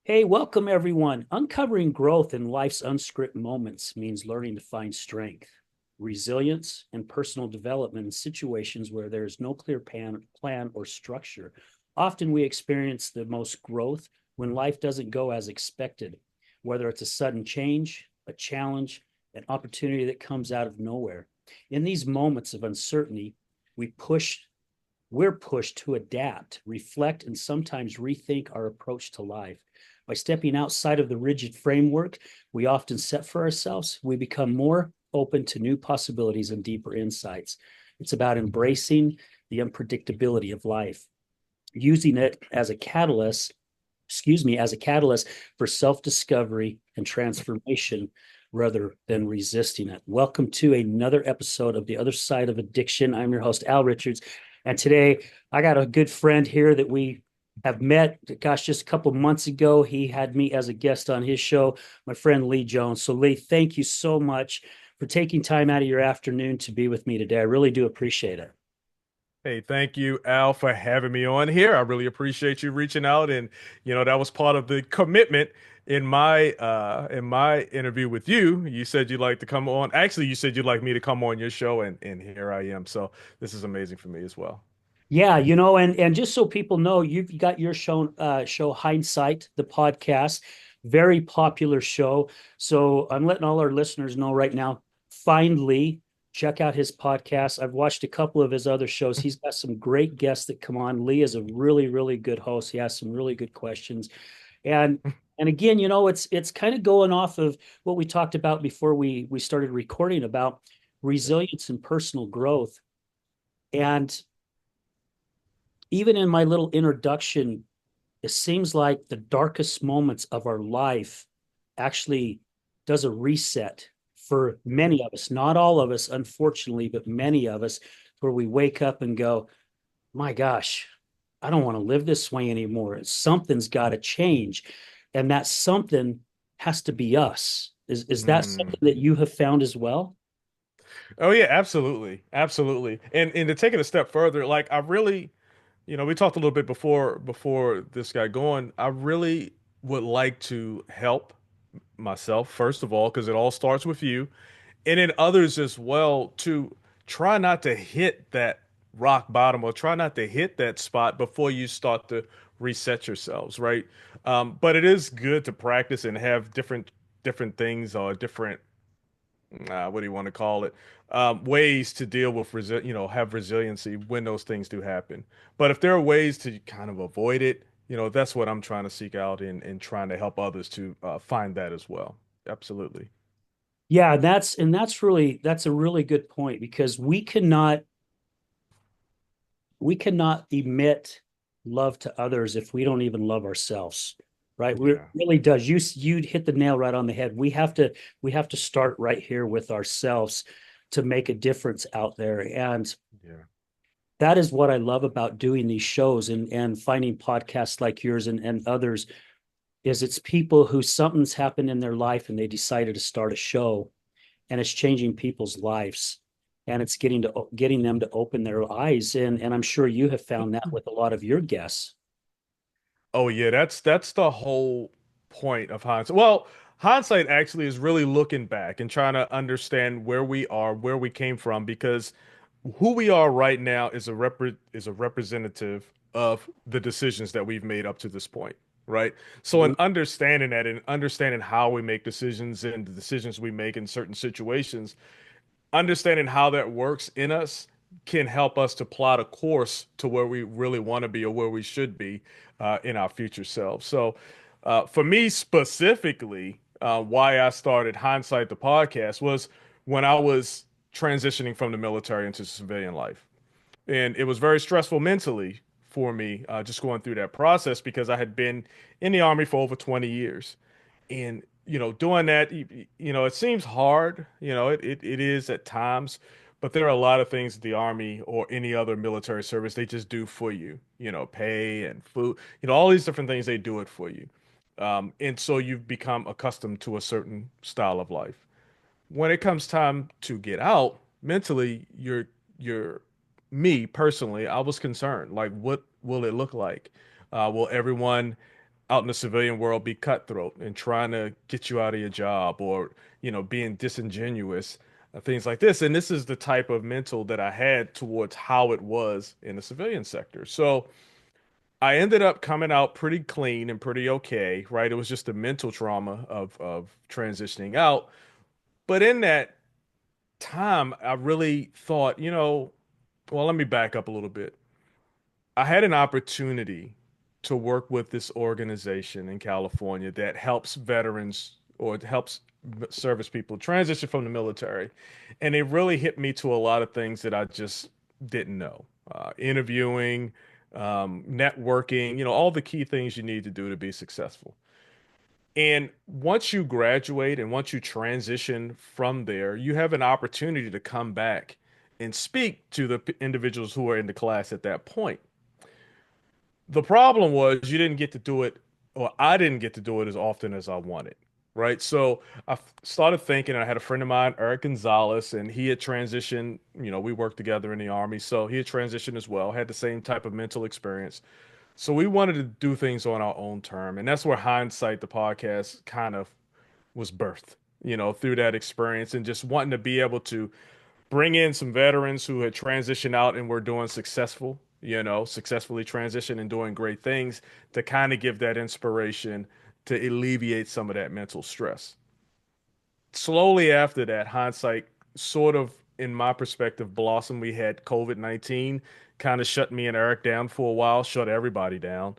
Hey, welcome everyone. Uncovering growth in life's unscripted moments means learning to find strength, resilience, and personal development in situations where there is no clear plan or structure. Often we experience the most growth when life doesn't go as expected, whether it's a sudden change, a challenge, an opportunity that comes out of nowhere. In these moments of uncertainty, we push we're pushed to adapt, reflect, and sometimes rethink our approach to life. By stepping outside of the rigid framework we often set for ourselves, we become more open to new possibilities and deeper insights. It's about embracing the unpredictability of life, using it as a catalyst, as a catalyst for self-discovery and transformation rather than resisting it. Welcome to another episode of The Other Side of Addiction. I'm your host, Al Richards. And today I got a good friend here that we have met, gosh, just a couple months ago. He had me as a guest on his show, my friend Lee Jones. So, Lee, thank you so much for taking time out of your afternoon to be with me today. I really do appreciate it. Hey, thank you, Al, for having me on here. I really appreciate you reaching out, and that was part of the commitment in my interview with you. You said you'd like to come on. Actually, you said you'd like me to come on your show, and here I am. So this is amazing for me as well. Yeah, and just so people know, you've got your show Hindsight, the podcast, very popular show. So I'm letting all our listeners know right now, find Lee, check out his podcast. I've watched a couple of his other shows. He's got some great guests that come on. Lee is a really, really good host. He has some really good questions. And and again, it's kind of going off of what we talked about before we started recording about Yeah. resilience and personal growth. And even in my little introduction, it seems like the darkest moments of our life actually does a reset for Mhm. many of us, not all of us, unfortunately, but many of us, where we wake up and go, my gosh, I don't want to live this way anymore. Something's got to change. And that something has to be us. Is that Mm. something that you have found as well? Oh yeah, absolutely, absolutely. And to take it a step further, like I really, we talked a little bit before this got going. I really would like to help myself first of all, because it all starts with you, and then others as well to try not to hit that rock bottom or try not to hit that spot before you start to reset yourselves, right? But it is good to practice and have different things or different what do you want to call it? Ways to deal with have resiliency when those things do happen. But if there are ways to kind of avoid it, that's what I'm trying to seek out and trying to help others to find that as well. Absolutely. Yeah, that's a really good point because we cannot emit love to others if we don't even love ourselves, right? It Yeah. really does. You hit the nail right on the head. We have to start right here with ourselves to make a difference out there. And Yeah. that is what I love about doing these shows and finding podcasts like yours and others is it's people who something's happened in their life and they decided to start a show and it's changing people's lives and it's getting them to open their eyes and I'm sure you have found that with a lot of your guests. Oh yeah, that's the whole point of hindsight. Well, hindsight actually is really looking back and trying to understand where we are, where we came from, because who we are right now is a representative of the decisions that we've made up to this point, right? So in understanding that and understanding how we make decisions and the decisions we make in certain situations, understanding how that works in us can help us to plot a course to where we really want to be or where we should be in our future selves. So, for me specifically, why I started Hindsight the podcast was when I was transitioning from the military into civilian life. And it was very stressful mentally for me, just going through that process because I had been in the Army for over 20 years. And, doing that, it seems hard, it is at times, but there are a lot of things the Army or any other military service, they just do for you, pay and food, all these different things, they do it for you. And so you've become accustomed to a certain style of life. When it comes time to get out, mentally, you're me personally, I was concerned. Like, what will it look like? Will everyone out in the civilian world be cutthroat and trying to get you out of your job, or being disingenuous, things like this. And this is the type of mental that I had towards how it was in the civilian sector. So I ended up coming out pretty clean and pretty okay, right? It was just the mental trauma of transitioning out. But in that time, I really thought, well, let me back up a little bit. I had an opportunity to work with this organization in California that helps veterans, or it helps service people transition from the military. And it really hit me to a lot of things that I just didn't know. Interviewing, networking, all the key things you need to do to be successful. And once you graduate and once you transition from there, you have an opportunity to come back and speak to the individuals who are in the class at that point. The problem was you didn't get to do it, or I didn't get to do it as often as I wanted, right? So started thinking, and I had a friend of mine, Eric Gonzalez, and he had transitioned. We worked together in the Army, so he had transitioned as well, had the same type of mental experience. So we wanted to do things on our own term, and that's where Hindsight, the podcast, kind of was birthed, through that experience and just wanting to be able to bring in some veterans who had transitioned out and were doing successfully transitioned and doing great things, to kind of give that inspiration to alleviate some of that mental stress. Slowly after that, Hindsight sort of, in my perspective, blossomed. We had COVID-19 kind of shut me and Eric down for a while, shut everybody down.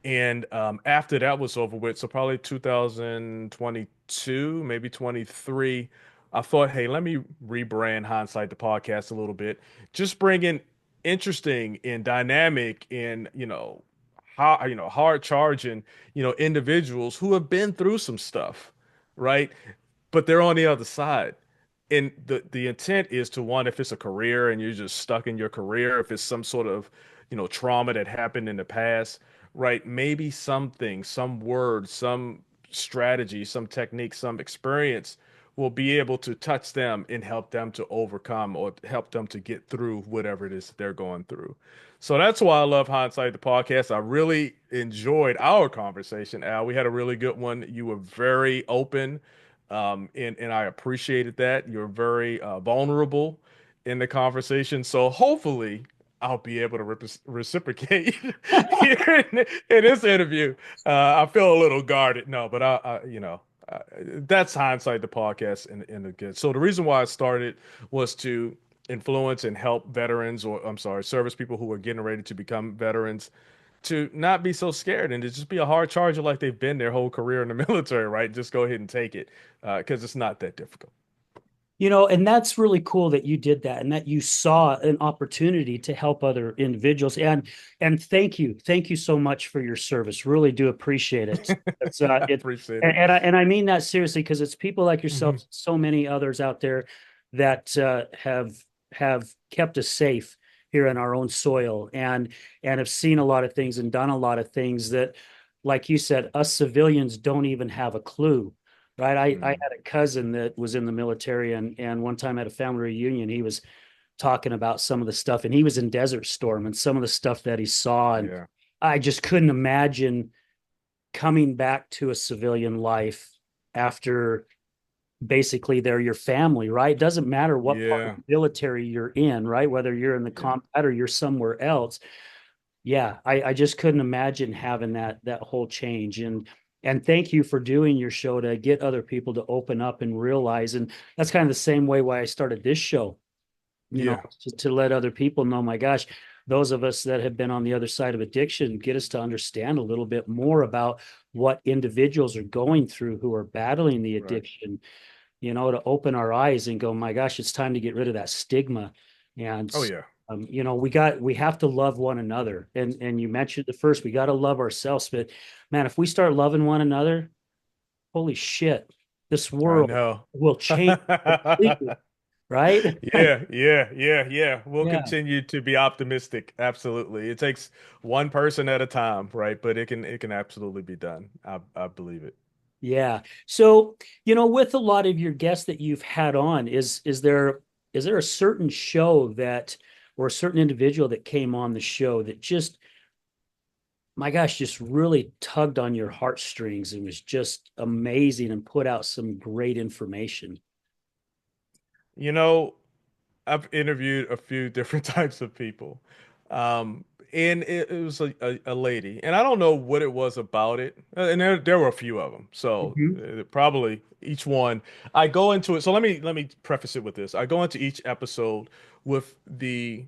And after that was over with, so probably 2022, maybe 23, I thought, hey, let me rebrand Hindsight the podcast a little bit. Just bring in interesting and dynamic and, hard charging, individuals who have been through some stuff, right? But they're on the other side. And the intent is to, one, if it's a career and you're just stuck in your career, if it's some sort of, trauma that happened in the past, right? Maybe something, some word, some strategy, some technique, some experience will be able to touch them and help them to overcome, or help them to get through whatever it is that they're going through. So that's why I love Hindsight the podcast. I really enjoyed our conversation, Al. We had a really good one. You were very open, and I appreciated that. You're very vulnerable in the conversation. So hopefully I'll be able to reciprocate here in this interview. I feel a little guarded. No, but that's Hindsight the podcast in the good. So the reason why I started was to influence and help veterans, or I'm sorry, service people who are getting ready to become veterans, to not be so scared and to just be a hard charger like they've been their whole career in the military, right? Just go ahead and take it, because it's not that difficult. And that's really cool that you did that and that you saw an opportunity to help other individuals. And thank you so much for your service. Really do appreciate it. It's I it appreciate it. and I mean that seriously, because it's people like Hmm. yourself, so many others out there that have kept us safe here in our own soil, and have seen a lot of things and done a lot of things that, like you said, us civilians don't even have a clue. Right. I Mm, had a cousin that was in the military, and one time at a family reunion, he was talking about some of the stuff, and he was in Desert Storm and some of the stuff that he saw. And yeah, I just couldn't imagine coming back to a civilian life after basically they're your family, right? It doesn't matter what part of yeah, the military you're in, right? Whether you're in the yeah. combat or you're somewhere else. Yeah, I just couldn't imagine having that whole change. And thank you for doing your show to get other people to open up and realize. And that's kind of the same way why I started this show, Yeah, to let other people know, my gosh, those of us that have been on the other side of addiction, get us to understand a little bit more about what individuals are going through who are battling the right. addiction, to open our eyes and go, my gosh, it's time to get rid of that stigma. And Oh yeah, we have to love one another. And you mentioned the first, we got to love ourselves. But man, if we start loving one another, holy shit, this I world know. will change completely, right? Yeah, yeah, yeah, yeah. We'll Yeah. continue to be optimistic. Absolutely. It takes one person at a time, right? But it can absolutely be done. I believe it. Yeah. So, with a lot of your guests that you've had on, is there a certain show that, or a certain individual that came on the show that just my gosh, just really tugged on your heartstrings and was just amazing and put out some great information. You know, I've interviewed a few different types of people. Um, and it was a lady, and I don't know what it was about it. And there were a few of them. So Mhm. probably each one, I go into it. So let me preface it with this. I go into each episode with the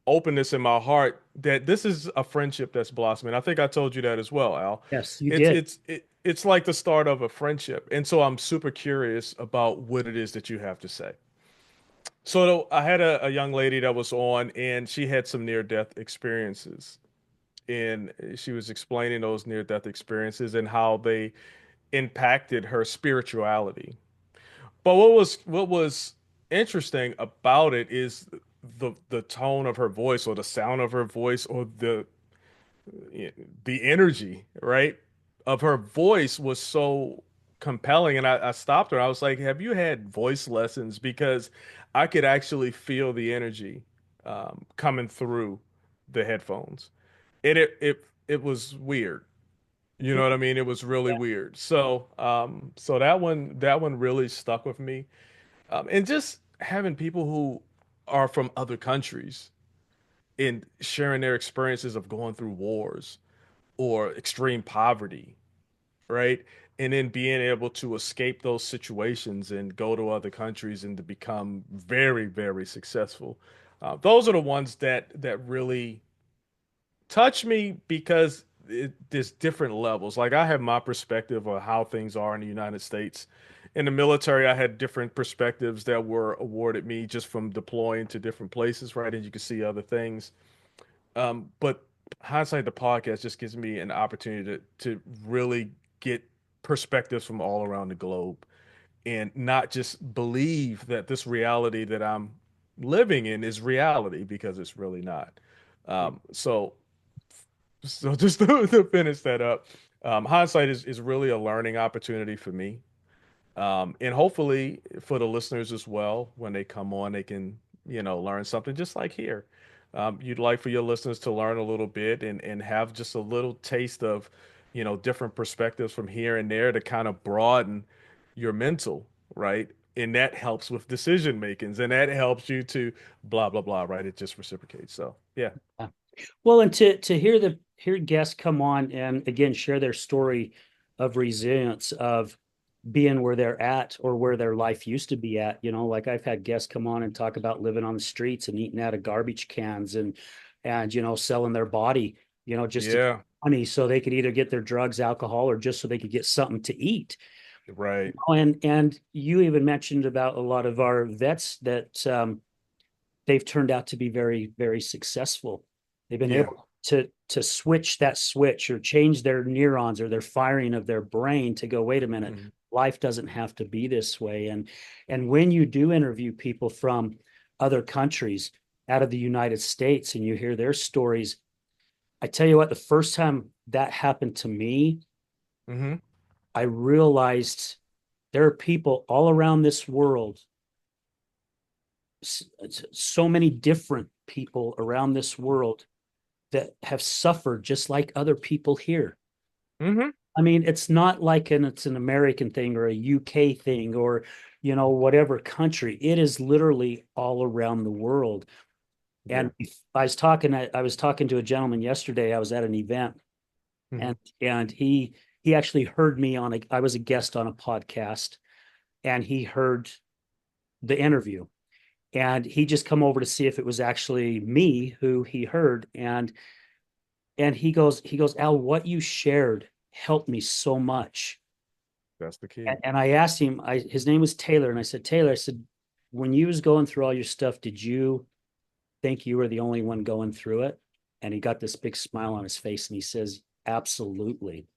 openness in my heart that this is a friendship that's blossoming. I think I told you that as well, Al. Yes, you It's did. it's it, it's like the start of a friendship. And so I'm super curious about what it is that you have to say. So I had a young lady that was on, and she had some near-death experiences, and she was explaining those near-death experiences and how they impacted her spirituality. But what was interesting about it is the tone of her voice, or the sound of her voice, or the energy, right, of her voice was so compelling. And I stopped her. I was like, "Have you had voice lessons?" Because I could actually feel the energy coming through the headphones. It was weird. You know what I mean? It was really weird. So that one really stuck with me. And just having people who are from other countries and sharing their experiences of going through wars or extreme poverty, right? And then being able to escape those situations and go to other countries and to become very, very successful. Those are the ones that really touch me because there's different levels. Like I have my perspective of how things are in the United States. In the military, I had different perspectives that were awarded me just from deploying to different places, right? And you can see other things. But hindsight, the podcast just gives me an opportunity to really get perspectives from all around the globe and not just believe that this reality that I'm living in is reality because it's really not. So just to finish that up, hindsight is really a learning opportunity for me. And hopefully for the listeners as well, when they come on, they can, learn something just like here. You'd like for your listeners to learn a little bit and have just a little taste of, different perspectives from here and there to kind of broaden your mental, right? And that helps with decision makings and that helps you to blah, blah, blah, right? It just reciprocates. So, yeah. Yeah. Well, and to hear guests come on and again share their story of resilience, of being where they're at or where their life used to be at. Like I've had guests come on and talk about living on the streets and eating out of garbage cans and selling their body, just to get Yeah. money so they could either get their drugs, alcohol, or just so they could get something to eat. Right. And you even mentioned about a lot of our vets that they've turned out to be very, very successful. They've been Yeah. able to switch that switch or change their neurons or their firing of their brain to go, wait a minute, Mhm. life doesn't have to be this way. And when you do interview people from other countries out of the United States and you hear their stories, I tell you what, the first time that happened to me, Hmm. I realized there are people all around this world, so many different people around this world that have suffered just like other people here. Hmm. I mean, it's not like it's an American thing or a UK thing or, whatever country. It is literally all around the world. Yeah. And I was talking to a gentleman yesterday. I was at an event Hmm. and he actually heard me I was a guest on a podcast and he heard the interview and he just come over to see if it was actually me who he heard and he goes, Al, what you shared helped me so much. That's the and, key. and I asked him, his name was Taylor, and I said, Taylor, I said, when you was going through all your stuff, did you think you were the only one going through it? And he got this big smile on his face and he says, absolutely.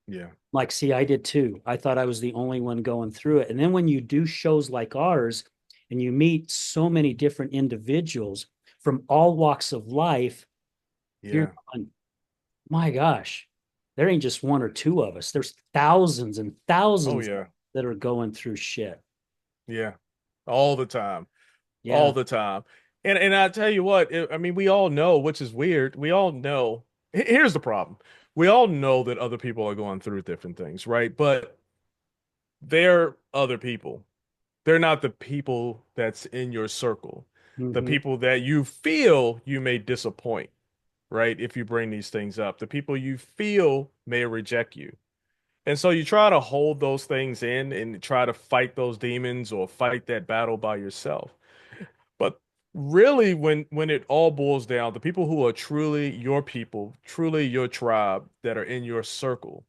Yeah. Like, see, I did too. I thought I was the only one going through it. And then when you do shows like ours and you meet so many different individuals from all walks of life, you're Yeah. going, my gosh, there ain't just one or two of us. There's thousands and Oh thousands yeah. that are going through shit. Yeah. All the time. All Yeah. the time. And I tell you what, I mean, we all know, which is weird. We all know. Here's the problem. we all know that other people are going through different things, right? But they're other people. They're not the people that's in your circle, the Hmm. people that you feel you may disappoint, right? If you bring these things up, the people you feel may reject you. And so you try to hold those things in and try to fight those demons or fight that battle by yourself. But really, when it all boils down, the people who are truly your people, truly your tribe that are in your circle,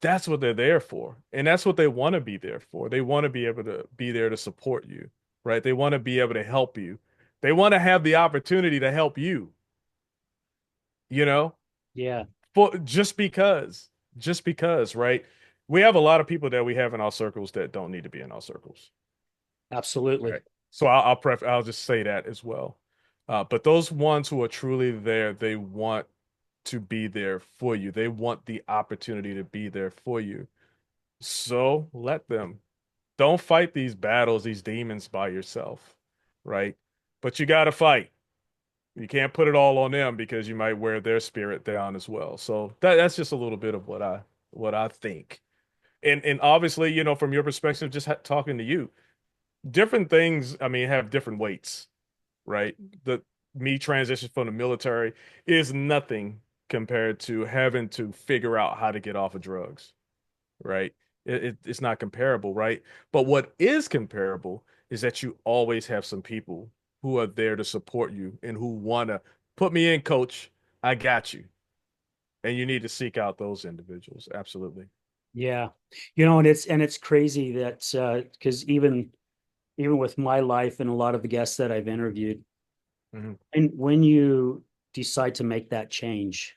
that's what they're there for. And that's what they want to be there for. They want to be able to be there to support you, right? They want to be able to help you. They want to have the opportunity to help you, you know, Yeah, for just because, right? We have a lot of people that we have in our circles that don't need to be in our circles, absolutely. right? So I'll just say that as well. But those ones who are truly there, they want to be there for you. They want the opportunity to be there for you. So let them. Don't fight these battles, these demons by yourself, right? But you got to fight. You can't put it all on them because you might wear their spirit down as well. So that's just a little bit of what I think. And obviously, from your perspective, just talking to you, different things, I mean, have different weights, right? The Me transition from the military is nothing compared to having to figure out how to get off of drugs, right? It's not comparable, right? But what is comparable is that you always have some people who are there to support you and who want to put me in, coach. I got you. And you need to seek out those individuals. Absolutely. Yeah. And it's crazy that because even with my life and a lot of the guests that I've interviewed, Hmm. and when you decide to make that change,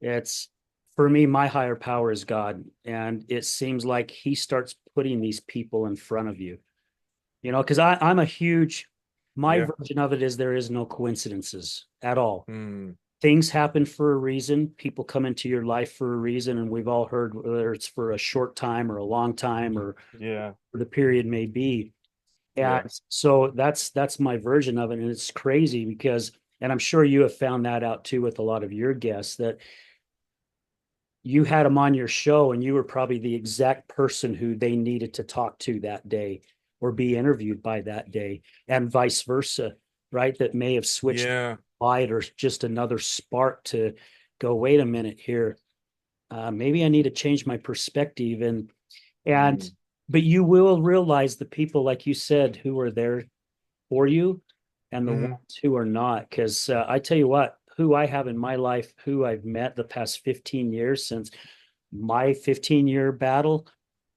it's for me, my higher power is God. And it seems like he starts putting these people in front of you, because I'm a huge, my Yeah. version of it is there is no coincidences at all. Mm. Things happen for a reason. People come into your life for a reason. And we've all heard whether it's for a short time or a long time or Yeah. the period may be. Yeah. And so that's my version of it. And it's crazy because, and I'm sure you have found that out too with a lot of your guests, that you had them on your show and you were probably the exact person who they needed to talk to that day or be interviewed by that day, and vice versa, right? That may have switched Yeah. light or just another spark to go, wait a minute here. Maybe I need to change my perspective. And Mm. but you will realize the people, like you said, who are there for you and the Hmm. ones who are not. Because I tell you what, who I have in my life, who I've met the past 15 years since my 15-year battle,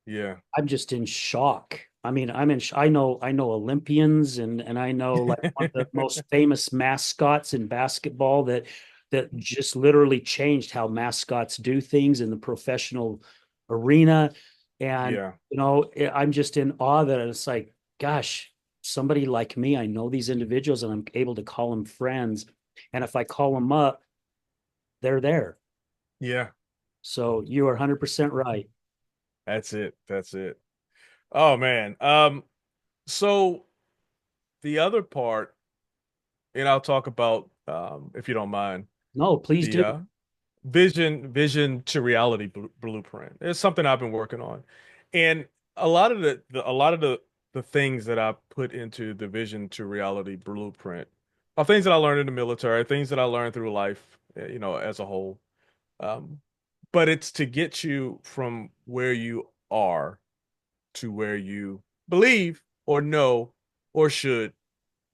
Yeah. I'm just in shock. I mean, I know Olympians, and I know like one of the most famous mascots in basketball that just literally changed how mascots do things in the professional arena. And Yeah. I'm just in awe that it's like, gosh, somebody like me, I know these individuals and I'm able to call them friends. And if I call them up, they're there. Yeah. So you are 100% right. That's it. That's it. Oh man. So the other part, and I'll talk about if you don't mind, No, please the do. vision to reality blueprint. It's something I've been working on. And a lot of the things that I put into the vision to reality blueprint are things that I learned in the military, things that I learned through life, as a whole. Um, but it's to get you from where you are to where you believe or know or should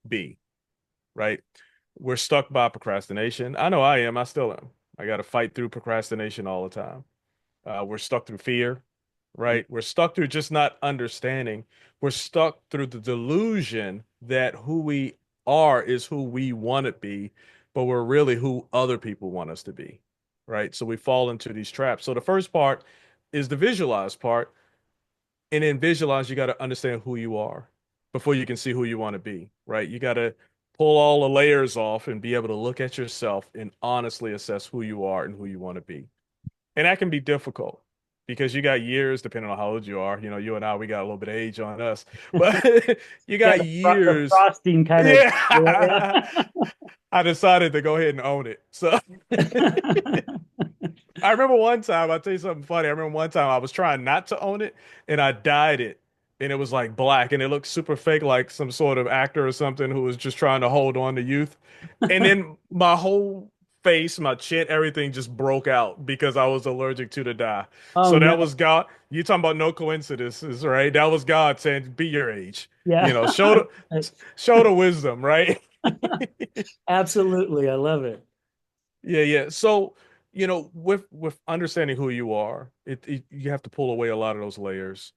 be, right? We're stuck by procrastination. I know I am. I still am. I got to fight through procrastination all the time. We're stuck through fear, right? We're stuck through just not understanding. We're stuck through the delusion that who we are is who we want to be, but we're really who other people want us to be, right? So we fall into these traps. So the first part is the visualize part. And in visualize, you got to understand who you are before you can see who you want to be, right? You got to pull all the layers off and be able to look at yourself and honestly assess who you are and who you want to be. And that can be difficult because you got years, depending on how old you are. You and I, we got a little bit of age on us, but you Yeah, got the years. frosting kind of. Yeah. I decided to go ahead and own it. So, Yeah. I remember one time, I'll tell you something funny. I remember one time I was trying not to own it and I dyed it and it was like black and it looked super fake, like some sort of actor or something who was just trying to hold on to youth. And then my whole face, my chin, everything just broke out because I was allergic to the dye. Oh So no. that was God. You talking about no coincidences, right? That was God saying, be your age. Yeah. You know, show the wisdom, right? Absolutely. I love it. Yeah, yeah. So, with understanding who you are, you have to pull away a lot of those layers,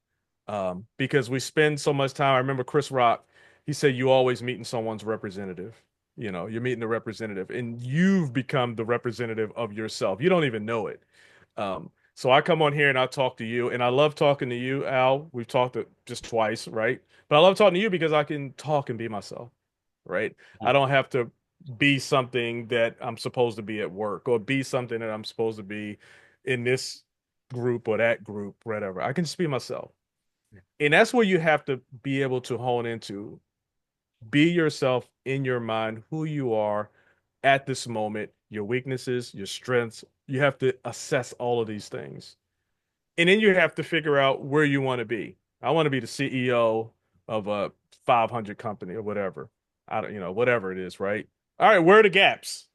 because we spend so much time. I remember Chris Rock, he said you always meeting someone's representative. You're meeting the representative, and you've become the representative of yourself. You don't even know it. So I come on here and I talk to you, and I love talking to you, Al. We've talked just twice, right? But I love talking to you because I can talk and be myself, right? I don't have to be something that I'm supposed to be at work or be something that I'm supposed to be in this group or that group, whatever. I can just be myself. And that's where you have to be able to hone into, be yourself in your mind, who you are at this moment, your weaknesses, your strengths. You have to assess all of these things. And then you have to figure out where you want to be. I want to be the CEO of a 500 company or whatever. I don't, whatever it is, right? All right, where are the gaps?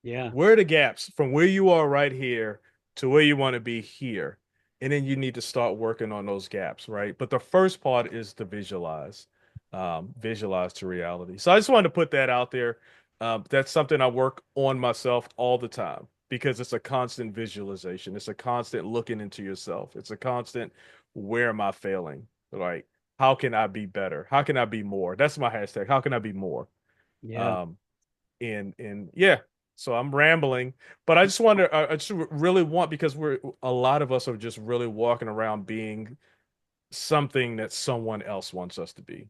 Yeah. Where are the gaps from where you are right here to where you want to be here? And then you need to start working on those gaps, right? But the first part is to visualize to reality. So I just wanted to put that out there. That's something I work on myself all the time because it's a constant visualization. It's a constant looking into yourself. It's a constant, where am I failing? Like, how can I be better? How can I be more? That's my hashtag. How can I be more? Yeah. Um, and yeah, so I'm rambling, but I just wonder, I just really want, because a lot of us are just really walking around being something that someone else wants us to be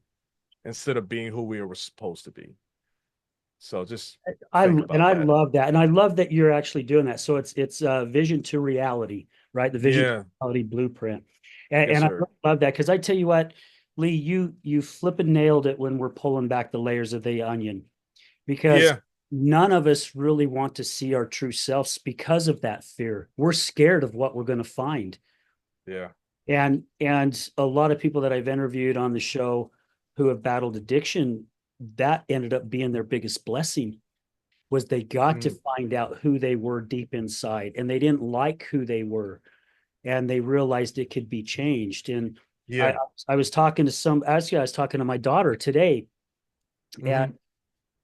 instead of being who we were supposed to be. So just I think and about I that. love that, and I love that you're actually doing that. So it's vision to reality, right? The vision to Yeah, reality blueprint, and, yes, and I sir. really love that because I tell you what, Lee, you flipping nailed it when we're pulling back the layers of the onion because Yeah, none of us really want to see our true selves because of that fear. We're scared of what we're going to find, yeah. and a lot of people that I've interviewed on the show who have battled addiction, that ended up being their biggest blessing was they got to Mm, find out who they were deep inside and they didn't like who they were and they realized it could be changed. And I yeah. I was talking to I was talking to my daughter today Hmm. and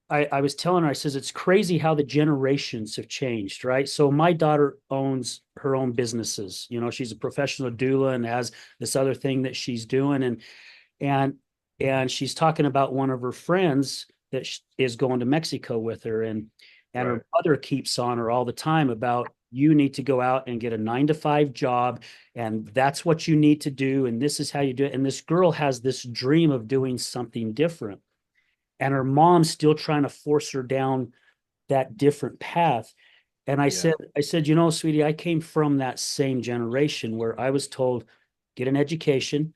I was telling her, I says, it's crazy how the generations have changed, right? So my daughter owns her own businesses. She's a professional doula and has this other thing that she's doing. And and she's talking about one of her friends that is going to Mexico with her, and her Right. mother keeps on her all the time about you need to go out and get a 9 to 5 job, and that's what you need to do, and this is how you do it. And this girl has this dream of doing something different, and her mom's still trying to force her down that different path. And Yeah. I said, sweetie, I came from that same generation where I was told, get an education,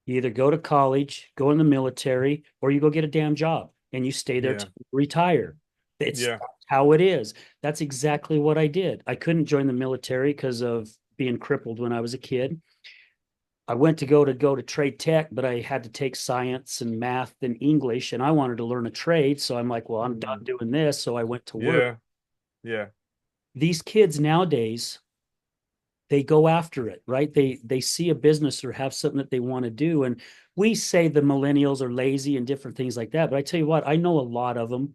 you either go to college, go in the military, or you go get a damn job and you stay there to Yeah. retire. It's Yeah. how it is. That's exactly what I did. I couldn't join the military because of being crippled when I was a kid. I went to go to trade tech, but I had to take science and math and English, and I wanted to learn a trade. So I'm like, well, I'm done Mm, doing this. So I went to work. yeah. Yeah. These kids nowadays, they go after it, right? They see a business or have something that they want to do. And we say the millennials are lazy and different things like that. But I tell you what, I know a lot of them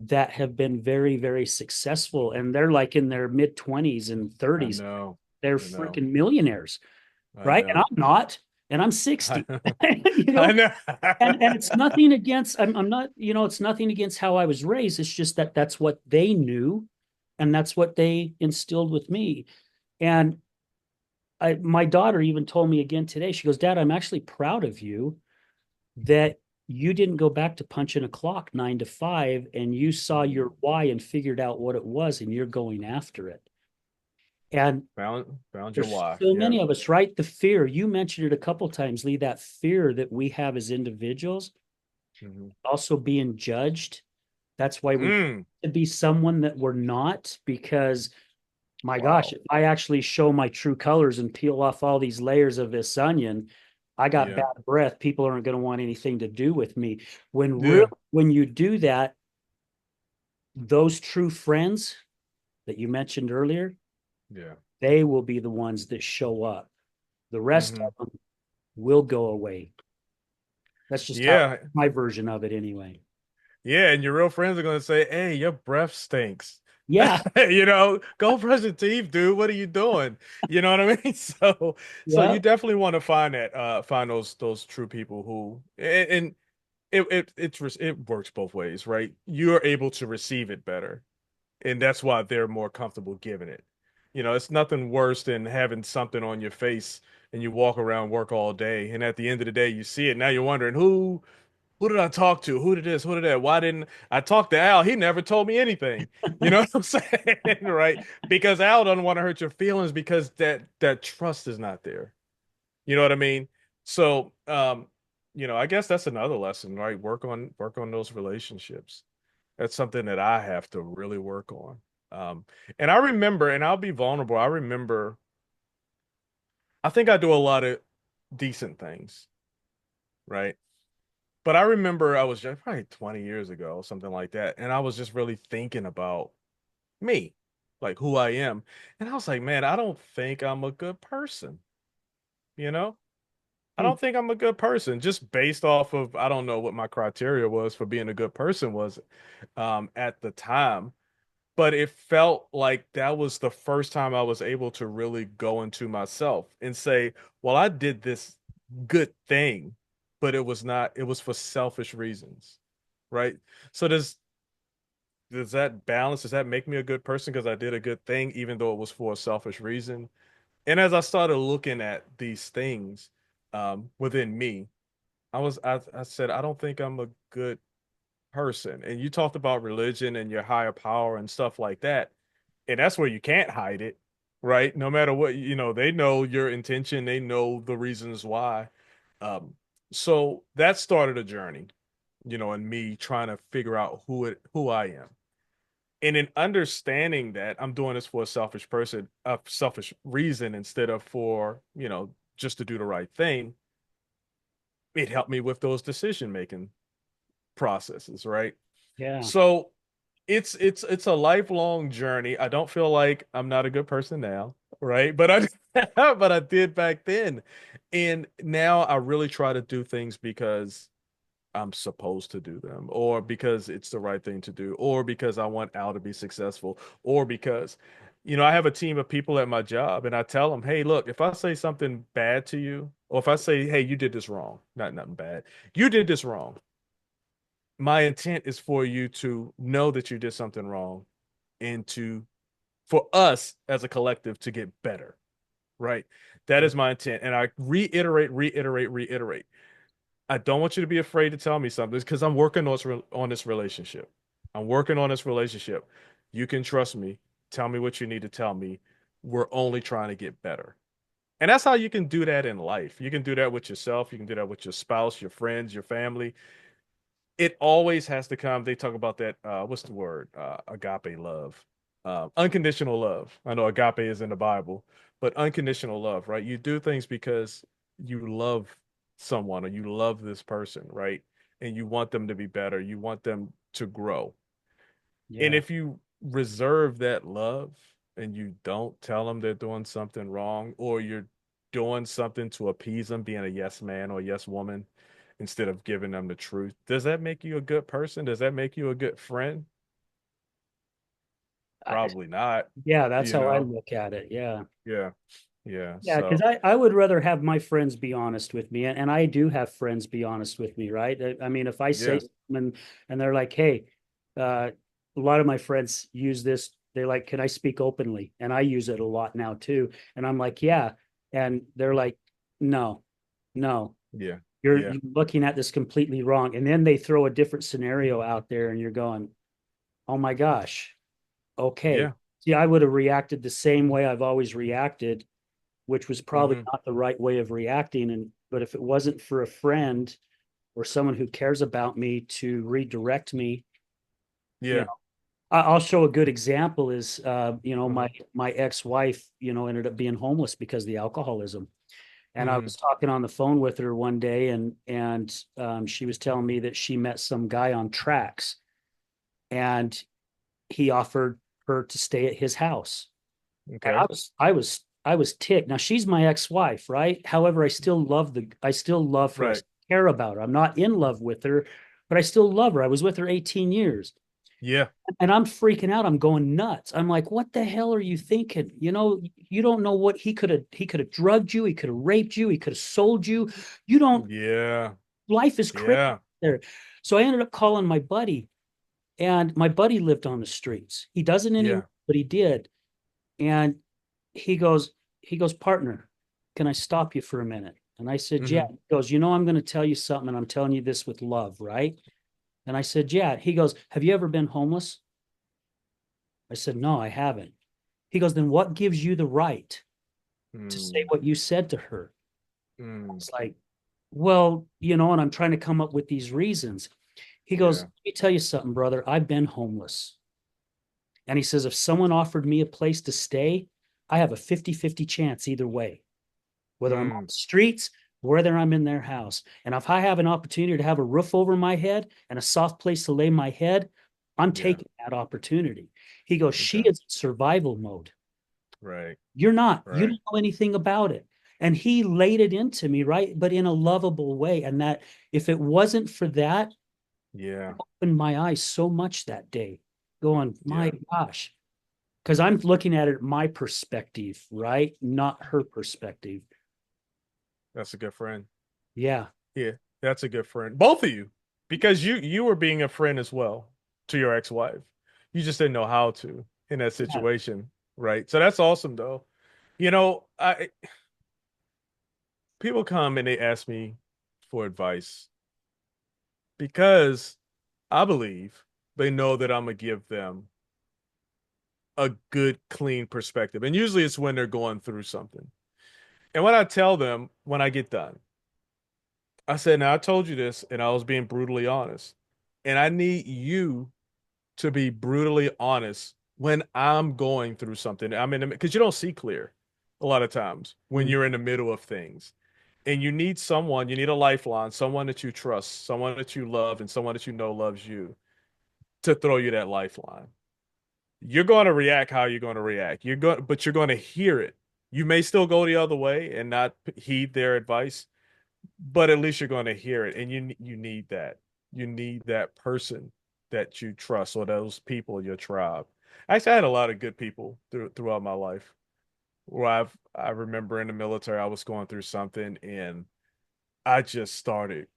that have been very, very successful. And they're like in their mid 20s and I 30s. know. They're I know. freaking millionaires, I right? And know. I'm not, and I'm I 60. know. you I know, know. and it's nothing against I'm not, it's nothing against how I was raised. It's just that that's what they knew and that's what they instilled with me. And my daughter even told me again today, she goes, Dad, I'm actually proud of you that you didn't go back to punching a clock 9 to 5 and you saw your why and figured out what it was and you're going after it. And Found your there's why. so Yeah. many of us, right? The fear, you mentioned it a couple times, Lee, that fear that we have as individuals, Hmm. also being judged. That's why we Mm, to be someone that we're not because My gosh, Wow. if I actually show my true colors and peel off all these layers of this onion, I got Yeah. bad breath. People aren't going to want anything to do with me. Yeah. When you do that, those true friends that you mentioned earlier, Yeah. they will be the ones that show up. The rest Hmm. of them will go away. That's just how Yeah. my version of it anyway. Yeah. And your real friends are going to say, hey, your breath stinks. Yeah, Go brush your teeth, dude. What are you doing? You know what I mean? So yeah, you definitely want to find find those true people who, and it works both ways, right? You're able to receive it better, and that's why they're more comfortable giving it. It's nothing worse than having something on your face and you walk around work all day, and at the end of the day, you see it. Now you're wondering who did I talk to? Who did this? Who did that? Why didn't I talk to Al? He never told me anything. You know what I'm saying? Right? Because Al doesn't want to hurt your feelings because that trust is not there. You know what I mean? So, I guess that's another lesson, right? Work on those relationships. That's something that I have to really work on. Um, and I remember, and I'll be vulnerable. I remember, I think I do a lot of decent things, right? But I remember I was just probably 20 years ago, something like that. And I was just really thinking about me, like who I am. And I was like, man, I don't think I'm a good person. You know, I hmm, don't think I'm a good person just based off of, I don't know what my criteria was for being a good person was at the time. But it felt like that was the first time I was able to really go into myself and say, well, I did this good thing, but it was not, it was for selfish reasons, right? So does that balance, does that make me a good person because I did a good thing, even though it was for a selfish reason? And as I started looking at these things within me, I said, I don't think I'm a good person. And you talked about religion and your higher power and stuff like that. And that's where you can't hide it, right? No matter what, they know your intention, they know the reasons why. Um, so that started a journey, and me trying to figure out who I am. And in understanding that I'm doing this for a selfish reason instead of for, just to do the right thing, it helped me with those decision making processes, right? yeah. So it's a lifelong journey. I don't feel like I'm not a good person now, right? But I but I did back then. And now I really try to do things because I'm supposed to do them, or because it's the right thing to do, or because I want Al to be successful, or because, I have a team of people at my job and I tell them, hey, look, if I say something bad to you, or if I say, hey, you did this wrong, not nothing bad, you did this wrong, my intent is for you to know that you did something wrong and for us as a collective to get better, right? That Yeah. is my intent. And I reiterate, reiterate, reiterate. I don't want you to be afraid to tell me something because I'm working on this relationship. I'm working on this relationship. You can trust me. Tell me what you need to tell me. We're only trying to get better. And that's how you can do that in life. You can do that with yourself. You can do that with your spouse, your friends, your family. It always has to come. They talk about that. What's the word? Agape love, unconditional love. I know agape is in the Bible, but unconditional love, right? You do things because you love someone or you love this person, right? And you want them to be better. You want them to grow. And Yeah. if you reserve that love and you don't tell them they're doing something wrong, or you're doing something to appease them, being a yes man or yes woman, instead of giving them the truth, does that make you a good person? Does that make you a good friend? I, Probably not, yeah, that's you how I know? look at it. Yeah. Yeah. Yeah. Yeah, because So, I would rather have my friends be honest with me, and I do have friends be honest with me, right? I mean, if I say yeah. something and they're like, "Hey," a lot of my friends use this. They're like, "Can I speak openly?" And I use it a lot now too. And I'm like, "Yeah," and they're like, "No, no, Yeah. you're Yeah. looking at this completely wrong." And then they throw a different scenario out there, and you're going, "Oh my gosh, okay." Yeah. See, I would have reacted the same way I've always reacted, which was probably Hmm. not the right way of reacting. And but if it wasn't for a friend or someone who cares about me to redirect me, you Yeah. know, I'll show a good example is, Hmm. my ex-wife, ended up being homeless because of the alcoholism. And I Hmm. was talking on the phone with her one day, and she was telling me that she met some guy on tracks, and he offered her to stay at his house. And Okay. I was ticked. Now she's my ex-wife, right? However, I still love her. I Right. still care about her. I'm not in love with her, but I still love her. I was with her 18 years. Yeah. And I'm freaking out. I'm going nuts. I'm like, what the hell are you thinking? You don't know what he could have drugged you, he could have raped you, he could have sold you. You don't, Yeah. life is crazy Yeah. there. So I ended up calling my buddy, and my buddy lived on the streets. He doesn't anymore, Yeah. but he did. And he goes, partner, can I stop you for a minute? And I said, yeah. Hmm. He goes, I'm going to tell you something, and I'm telling you this with love, right? And I said, yeah. He goes, have you ever been homeless? I said, no, I haven't. He goes, then what gives you the right to say Mm. what you said to her? Mm. It's like, well, and I'm trying to come up with these reasons. He goes, Yeah. let me tell you something, brother. I've been homeless. And he says, if someone offered me a place to stay, I have a 50-50 chance either way, whether I'm on Mm. the streets, whether I'm in their house. And if I have an opportunity to have a roof over my head and a soft place to lay my head, I'm Yeah. taking that opportunity. He goes, she Okay. is in survival mode. Right. You're not. You Right. don't know anything about it. And he laid it into me, right? But in a lovable way. And that if it wasn't for that, Yeah. opened my eyes so much that day, going, my Yeah. gosh. Because I'm looking at it my perspective, right? Not her perspective. That's a good friend. Yeah. Yeah. That's a good friend. Both of you. Because you were being a friend as well to your ex-wife. You just didn't know how to in that Yeah. situation, right? So that's awesome though. I people come and they ask me for advice because I believe they know that I'm gonna give them a good, clean perspective. And usually it's when they're going through something. And what I tell them when I get done, I said, now I told you this and I was being brutally honest. And I need you to be brutally honest when I'm going through something. I mean, because you don't see clear a lot of times when Mm, you're in the middle of things. And you need someone, you need a lifeline, someone that you trust, someone that you love, and someone that you know loves you to throw you that lifeline. You're going to react how you're going to react. But you're going to hear it. You may still go the other way and not heed their advice, but at least you're going to hear it, and you need that. You need that person that you trust, or those people, your tribe. Actually, I had a lot of good people throughout my life. Where I remember in the military, I was going through something, and I just started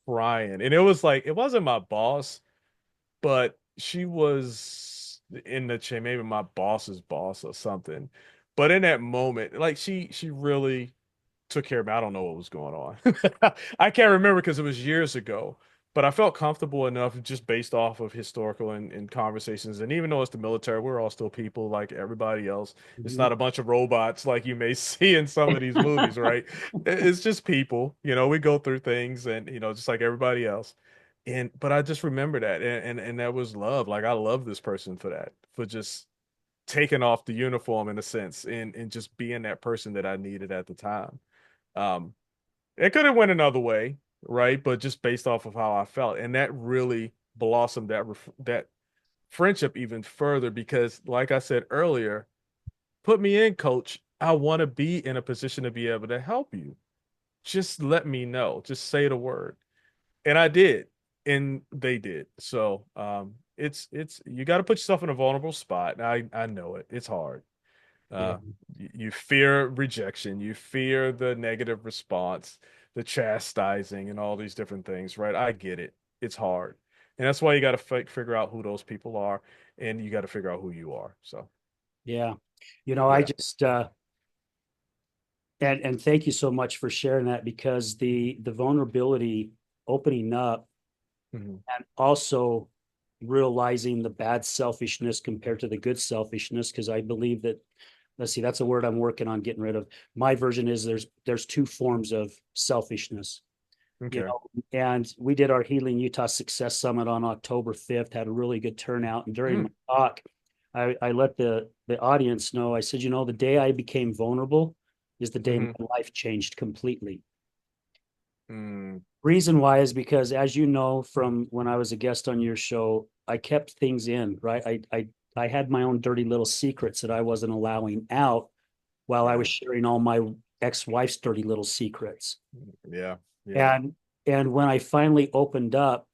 crying, and it was like it wasn't my boss, but she was in the chain, maybe my boss's boss or something. But in that moment, like she really took care of me. I don't know what was going on. I can't remember because it was years ago, but I felt comfortable enough just based off of historical and conversations. And even though it's the military, we're all still people like everybody else. It's mhm. not a bunch of robots like you may see in some of these movies, right? It's just people. We go through things and just like everybody else. But I just remember that and that was love. Like I love this person for that, for just taking off the uniform in a sense and just being that person that I needed at the time. Um, it could have went another way, right? But just based off of how I felt, and that really blossomed that friendship even further because, like I said earlier, put me in, coach. I want to be in a position to be able to help you. Just let me know. Just say the word, and I did, and they did. So, it's you got to put yourself in a vulnerable spot. I know it. It's hard. Yeah. Uh, you fear rejection, you fear the negative response, the chastising, and all these different things, right? I get it. It's hard. And that's why you got to figure out who those people are and you got to figure out who you are. So, Yeah. I yeah. just and thank you so much for sharing that, because the vulnerability, opening up, Mhm. and also realizing the bad selfishness compared to the good selfishness, because I believe that, let's see, that's a word I'm working on getting rid of. My version is there's two forms of selfishness. you Okay. know, and we did our Healing Utah Success Summit on October 5th, had a really good turnout. And during Mm, my talk, I let the audience know, I said, the day I became vulnerable is the day my hmm life changed completely. mm, Reason why is because, as you know, from when I was a guest on your show, I kept things in, right? I had my own dirty little secrets that I wasn't allowing out while I was right. sharing all my ex-wife's dirty little secrets. Yeah. Yeah. And when I finally opened up,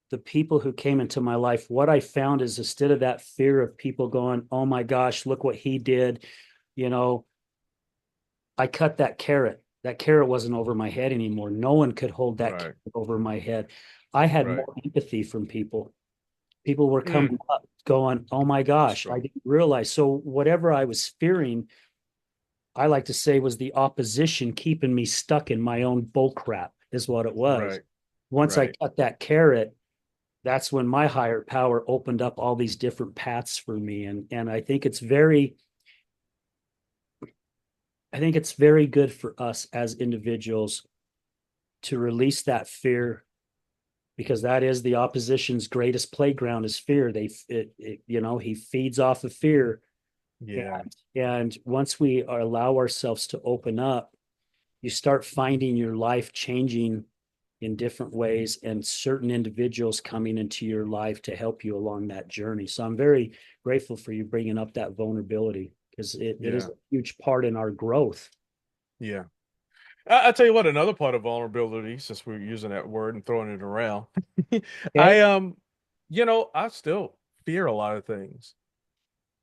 the people who came into my life, what I found is, instead of that fear of people going, "Oh my gosh, look what he did," you know, I cut that carrot. That carrot wasn't over my head anymore. No one could hold that carrot Right. over my head. I had Right. more empathy from people. People were Mm, coming up going, "Oh my that's gosh, I true. didn't realize." So whatever I was fearing, I like to say, was the opposition keeping me stuck in my own bull crap, is what it was. Right. Once I Right. cut that carrot, that's when my higher power opened up all these different paths for me. And I think it's very good for us as individuals to release that fear, because that is the opposition's greatest playground, is fear. He feeds off of fear. Yeah. And once we allow ourselves to open up, you start finding your life changing in different ways, and certain individuals coming into your life to help you along that journey. So I'm very grateful for you bringing up that vulnerability, because it is Yeah. a huge part in our growth. Yeah. I tell you what, another part of vulnerability, since we're using that word and throwing it around, Okay. I I still fear a lot of things.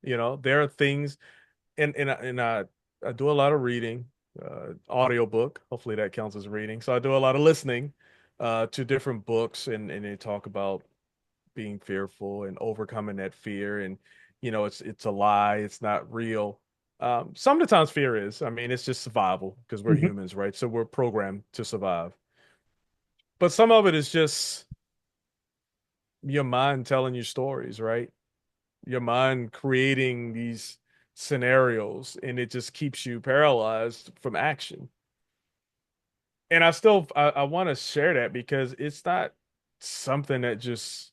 There are things, and I do a lot of reading, audiobook. Hopefully that counts as reading. So I do a lot of listening to different books, and they talk about being fearful and overcoming that fear, and it's a lie, it's not real. Some of the times fear is, I mean, it's just survival because we're Mhm. humans, right? So we're programmed to survive. But some of it is just your mind telling you stories, right? Your mind creating these scenarios, and it just keeps you paralyzed from action. And I want to share that because it's not something that just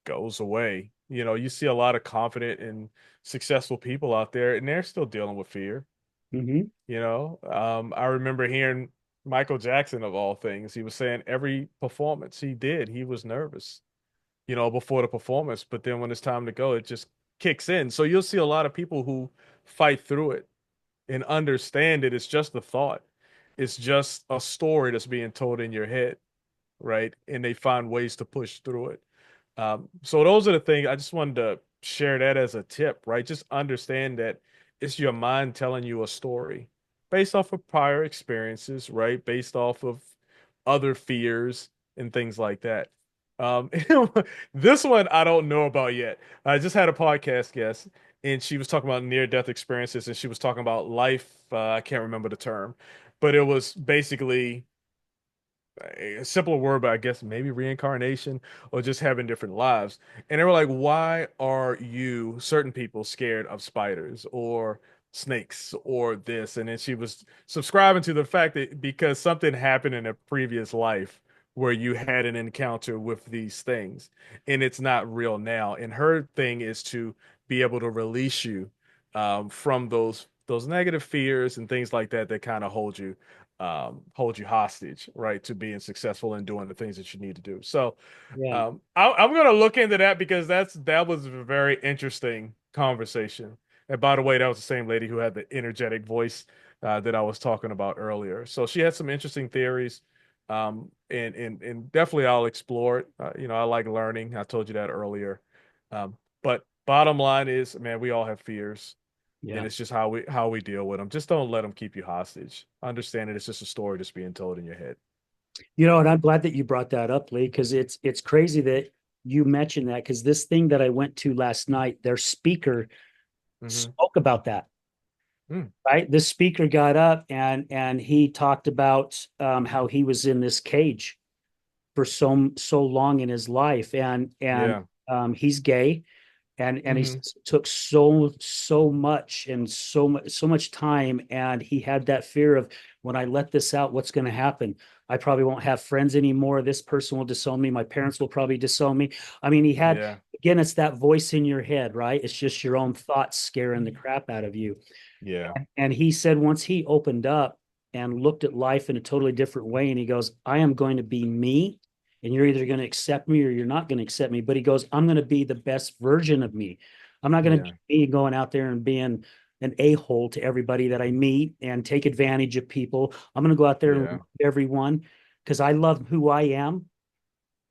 goes away. You see a lot of confident and successful people out there, and they're still dealing with fear. Mhm. I remember hearing Michael Jackson, of all things, he was saying every performance he did, he was nervous, before the performance. But then when it's time to go, it just kicks in. So you'll see a lot of people who fight through it and understand it. It's just a thought. It's just a story that's being told in your head, right? And they find ways to push through it. So those are the things I just wanted to share that as a tip, right? Just understand that it's your mind telling you a story based off of prior experiences, right? Based off of other fears and things like that. Um, this one I don't know about yet. I just had a podcast guest, and she was talking about near-death experiences, and she was talking about life. I can't remember the term, but it was basically a simpler word, but I guess maybe reincarnation or just having different lives. And they were like, why are you, certain people, scared of spiders or snakes or this? And then she was subscribing to the fact that because something happened in a previous life where you had an encounter with these things and it's not real now. And her thing is to be able to release you from those negative fears and things like that that kind of hold you hostage, right, to being successful and doing the things that you need to do. So, Yeah. I'm gonna look into that because that was a very interesting conversation. And by the way, that was the same lady who had the energetic voice that I was talking about earlier. So she had some interesting theories, and definitely I'll explore it. I like learning. I told you that earlier. But bottom line is, man, we all have fears, and Yeah. it's just how we deal with them. Just don't let them keep you hostage. Understand that it's just a story that's being told in your head. And I'm glad that you brought that up, Lee, because it's crazy that you mentioned that, because this thing that I went to last night, their speaker Hmm spoke about that. Mm, Right, this speaker got up and he talked about how he was in this cage for so long in his life, and yeah. he's gay. And he Hmm. says it took so much and so much time, and he had that fear of, when I let this out, what's going to happen? I probably won't have friends anymore. This person will disown me. My parents will probably disown me. I mean, he had, Yeah. again, it's that voice in your head, right? It's just your own thoughts scaring the crap out of you. Yeah. And he said once he opened up and looked at life in a totally different way, and he goes, I am going to be me, and you're either going to accept me or you're not going to accept me. But he goes, I'm going to be the best version of me. I'm not going to Yeah. be me going out there and being an a-hole to everybody that I meet and take advantage of people. I'm going to go out there and Yeah. love everyone because I love who I am.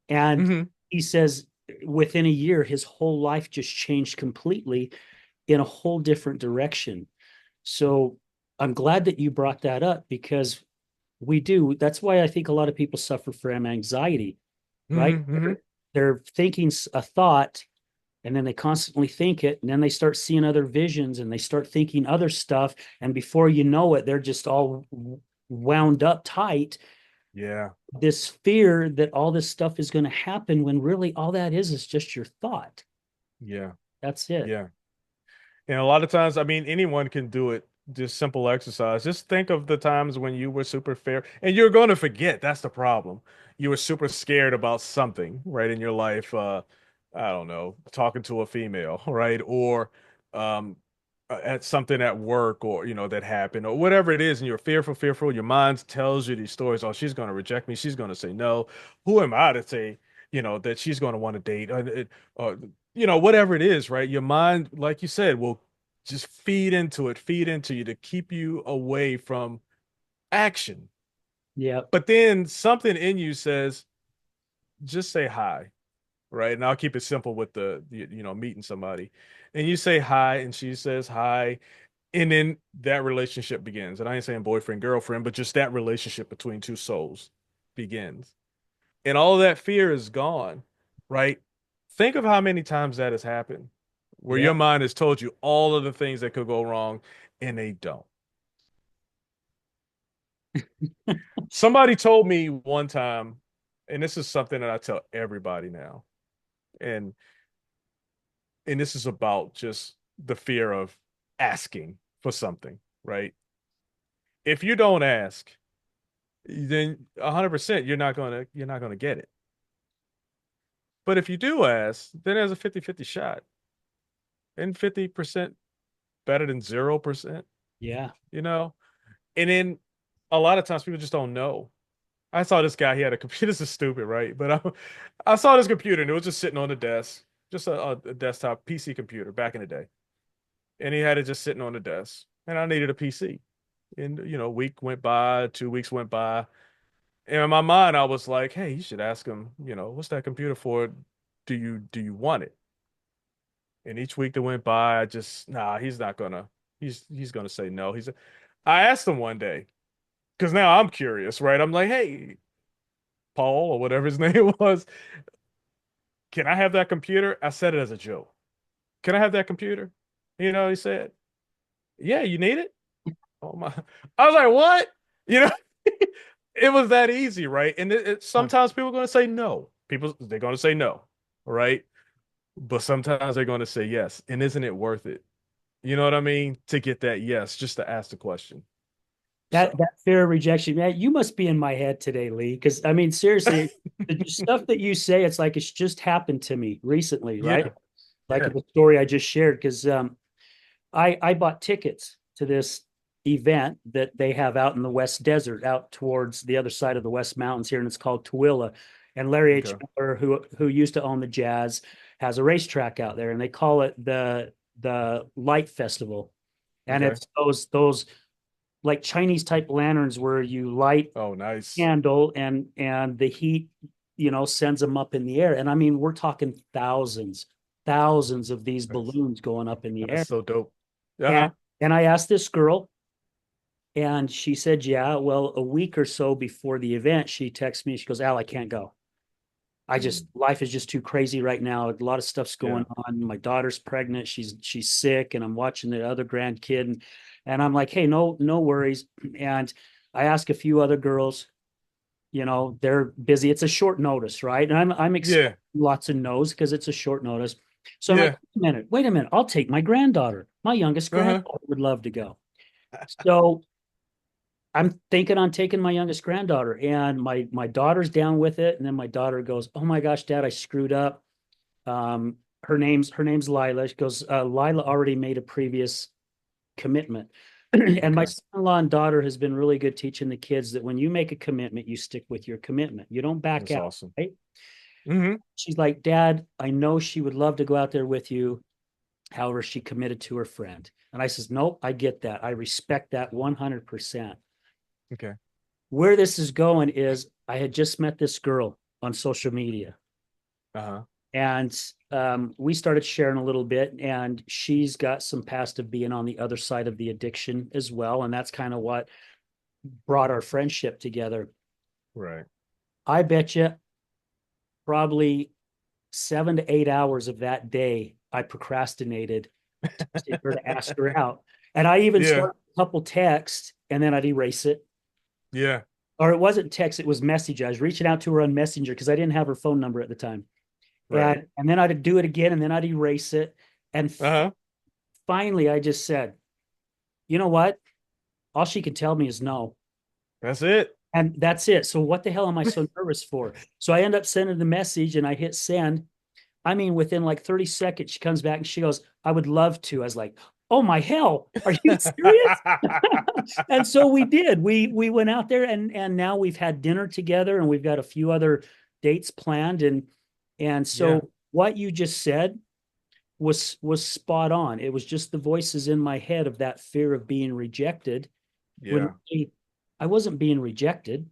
And Hmm. he says within a year, his whole life just changed completely in a whole different direction. So I'm glad that you brought that up because we do. That's why I think a lot of people suffer from anxiety, right? Hmm. Hmm. They're thinking a thought, and then they constantly think it, and then they start seeing other visions and they start thinking other stuff. And before you know it, they're just all wound up tight. Yeah. This fear that all this stuff is going to happen when really all that is just your thought. Yeah. That's it. Yeah. And a lot of times, I mean, anyone can do it. Just simple exercise. Just think of the times when you were super fair, and you're going to forget. That's the problem. You were super scared about something, right, in your life. I don't know, talking to a female, right, or um, at something at work, or that happened, or whatever it is, and you're fearful, fearful. Your mind tells you these stories. Oh, she's going to reject me. She's going to say no. Who am I to say, that she's going to want to date? Or whatever it is, right? Your mind, like you said, will just feed into you to keep you away from action. Yeah. But then something in you says, just say hi, right? And I'll keep it simple with meeting somebody. And you say hi, and she says hi, and then that relationship begins. And I ain't saying boyfriend, girlfriend, but just that relationship between two souls begins. And all of that fear is gone, right? Think of how many times that has happened, where Yeah. your mind has told you all of the things that could go wrong, and they don't. Somebody told me one time, and this is something that I tell everybody now, and this is about just the fear of asking for something, right? If you don't ask, then 100% you're not gonna get it. But if you do ask, then there's a 50-50 shot, and 50% better than 0%, Yeah. you know? And then a lot of times people just don't know. I saw this guy, he had a computer. This is stupid, right? But I saw this computer and it was just sitting on the desk, just a desktop PC computer back in the day. And he had it just sitting on the desk. And I needed a PC. And, a week went by, 2 weeks went by. And in my mind, I was like, hey, you should ask him, what's that computer for? Do you want it? And each week that went by, I just, nah, he's gonna say no. I asked him one day, because now I'm curious, right? I'm like, hey, Paul, or whatever his name was, can I have that computer? I said it as a joke. Can I have that computer? He said, yeah, you need it? Oh my. I was like, what? You know, it was that easy, right? And sometimes people are going to say no. They're going to say no, right? But sometimes they're going to say yes. And isn't it worth it? You know what I mean? To get that yes, just to ask the question. That So, that fear of rejection, man, you must be in my head today, Lee. Because I mean, seriously, the stuff that you say, it's like it's just happened to me recently, right? yeah, Like yeah. the story I just shared. Because I bought tickets to this event that they have out in the West Desert, out towards the other side of the West Mountains here, and it's called Tooele. And Larry H. Okay. Miller, who used to own the Jazz, has a racetrack out there, and they call it the Light Festival. And Okay. it's those like Chinese type lanterns where you light Oh, nice. candle and the heat, sends them up in the air. And I mean, we're talking thousands of these That's, balloons going up in the that's air. so dope. Uh-huh. And and I asked this girl, and she said, yeah, well, a week or so before the event, she texted me. She goes, Al, I can't go. Mm, Life is just too crazy right now. A lot of stuff's yeah. going on. My daughter's pregnant. She's sick, and I'm watching the other grandkid, and I'm like, hey, no worries. And I asked a few other girls, they're busy. It's a short notice, right? And I'm expecting Yeah. lots of no's because it's a short notice. So I'm like, Yeah. wait a minute, I'll take my granddaughter. My youngest Uh-huh. granddaughter would love to go. So I'm thinking on taking my youngest granddaughter, and my daughter's down with it. And then my daughter goes, "Oh my gosh, Dad, I screwed up." Her name's Lila. She goes, Lila already made a previous commitment. And my Okay. son-in-law and daughter has been really good teaching the kids that when you make a commitment, you stick with your commitment. You don't back That's out, awesome. right? Hmm. She's like, Dad, I know she would love to go out there with you. However, she committed to her friend. And I says, nope, I get that. I respect that 100%. Okay. Where this is going is I had just met this girl on social media, Uh-huh. and we started sharing a little bit, and she's got some past of being on the other side of the addiction as well. And that's kind of what brought our friendship together. Right. I bet you probably 7 to 8 hours of that day, I procrastinated texting her to ask her out. And I even Yeah. started a couple texts and then I'd erase it. Yeah. Or it wasn't text, it was message. I was reaching out to her on Messenger because I didn't have her phone number at the time. Right. And then I'd do it again and then I'd erase it. And Uh-huh. finally I just said, you know what? All she can tell me is no. That's it. And that's it. So what the hell am I so nervous for? So I end up sending the message and I hit send. I mean, within like 30 seconds, she comes back and she goes, I would love to. I was like, oh my hell, are you serious? And so we did. We went out there, and now we've had dinner together and we've got a few other dates planned. And Yeah. so what you just said was spot on. It was just the voices in my head of that fear of being rejected when Yeah. really I wasn't being rejected,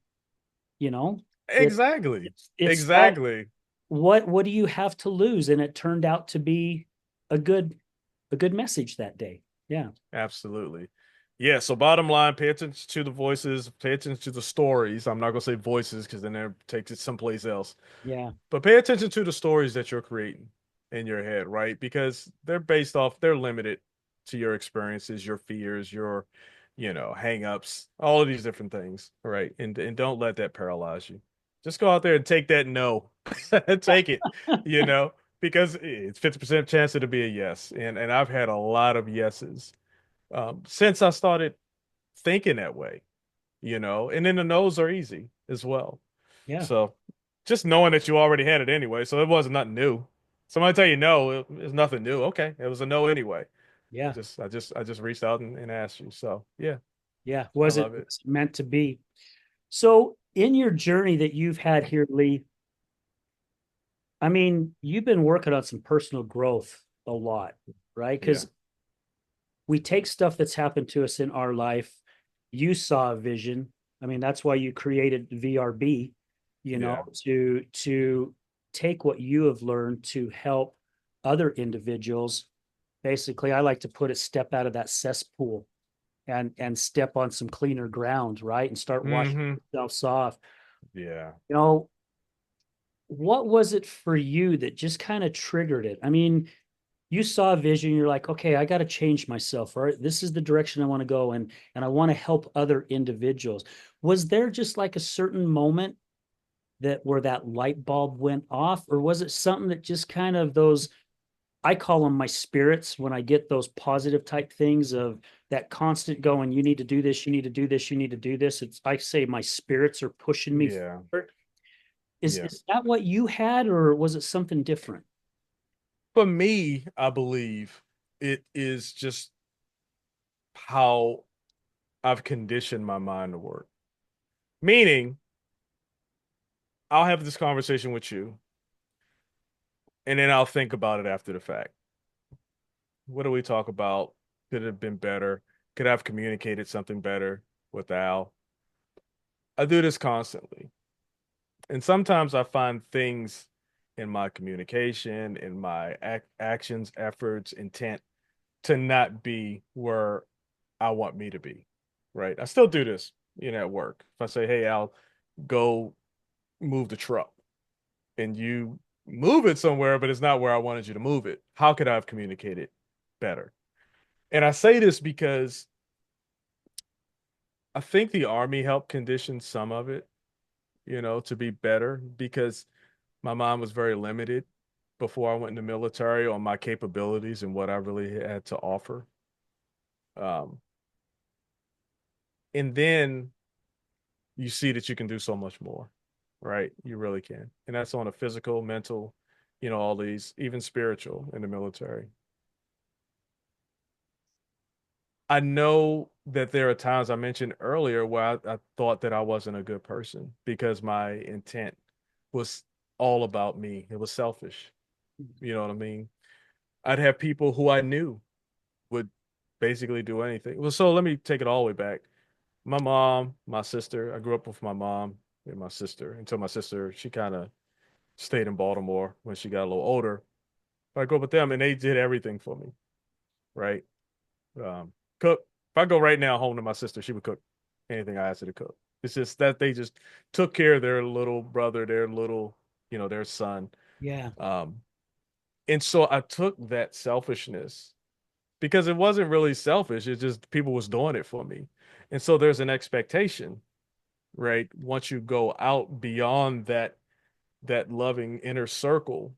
you know. It Exactly. it's that Exactly. what do you have to lose? And it turned out to be a good a good message that day. Yeah. Absolutely. Yeah, so bottom line, pay attention to the voices, pay attention to the stories. I'm not gonna say voices because then that takes it someplace else. Yeah. But pay attention to the stories that you're creating in your head, right? Because they're limited to your experiences, your fears, your, hang-ups, all of these different things, right? And don't let that paralyze you. Just go out there and take that no. Take it, you know, because it's 50% chance it'll be a yes. And I've had a lot of yeses since I started thinking that way, and then the no's are easy as well. Yeah. So just knowing that you already had it anyway, so it wasn't nothing new. Somebody tell you no, it's nothing new. Okay, it was a no anyway. I Yeah. just, I just, I just reached out and asked you. So yeah, Yeah. I Was it love it. meant to be? So in your journey that you've had here, Lee, I mean, you've been working on some personal growth a lot, right? Yeah, Because we take stuff that's happened to us in our life. You saw a vision. I mean, that's why you created VRB, yeah. to take what you have learned to help other individuals. Basically, I like to put it step out of that cesspool and step on some cleaner ground, right? And start washing Mm-hmm. yourself off. Yeah. You know, what was it for you that just kind of triggered it? I mean, you saw a vision, you're like, okay, I got to change myself, right? This is the direction I want to go, and I want to help other individuals. Was there just like a certain moment that where that light bulb went off, or was it something that just kind of those, I call them my spirits, when I get those positive type things of that constant going, you need to do this, you need to do this, you need to do this. It's, I say my spirits are pushing me Yeah. forward. Is Yeah. is that what you had, or was it something different? For me, I believe it is just how I've conditioned my mind to work. Meaning, I'll have this conversation with you, and then I'll think about it after the fact. What do we talk about? Could it have been better? Could I have communicated something better with Al? I do this constantly. And sometimes I find things in my communication, in my actions, efforts, intent to not be where I want me to be. Right. I still do this, at work. If I say, hey, Al, go move the truck, and you move it somewhere, but it's not where I wanted you to move it, how could I have communicated better? And I say this because I think the army helped condition some of it, to be better because my mind was very limited. before I went in the military on my capabilities and what I really had to offer. Um, and then you see that you can do so much more, right? You really can. And that's on a physical, mental, all these, even spiritual in the military. I know that there are times I mentioned earlier where I thought that I wasn't a good person because my intent was all about me. It was selfish. You know what I mean? I'd have people who I knew would basically do anything. Well, so let me take it all the way back. My mom, my sister, I grew up with my mom and my sister until my sister, she kind of stayed in Baltimore when she got a little older. I grew up with them and they did everything for me, right? Cook. If I go right now home to my sister, she would cook anything I asked her to cook. It's just that they just took care of their little brother, their little, their son. Yeah. Um, and so I took that selfishness because it wasn't really selfish. It's just people was doing it for me. And so there's an expectation, right? Once you go out beyond that loving inner circle,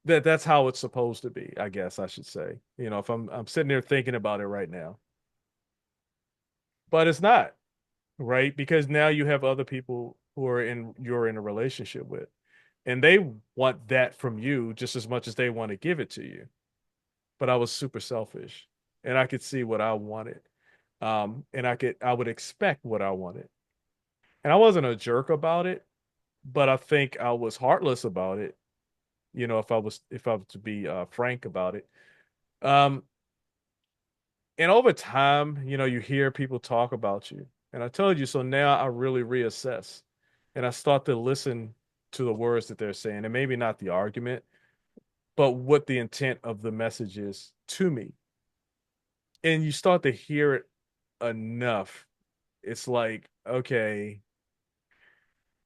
that's how it's supposed to be, I guess I should say. If I'm sitting there thinking about it right now. But it's not, right? Because now you have other people who you're in a relationship with, and they want that from you just as much as they want to give it to you. But I was super selfish, and I could see what I wanted. And I would expect what I wanted. And I wasn't a jerk about it, but I think I was heartless about it, if I was to be frank about it. Um, and over time, you hear people talk about you. And I told you, so now I really reassess and I start to listen to the words that they're saying, and maybe not the argument, but what the intent of the message is to me. And you start to hear it enough. It's like, okay,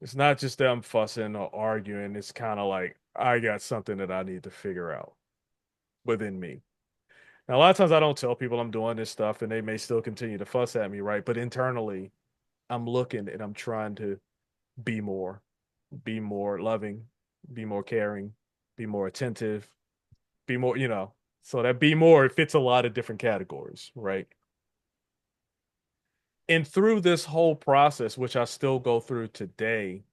it's not just them fussing or arguing. It's kind of like, I got something that I need to figure out within me. Now, a lot of times I don't tell people I'm doing this stuff and they may still continue to fuss at me, right? But internally, I'm looking and I'm trying to be more, be more loving, be more caring, be more attentive, be more, So that be more, it fits a lot of different categories, right? And through this whole process, which I still go through today,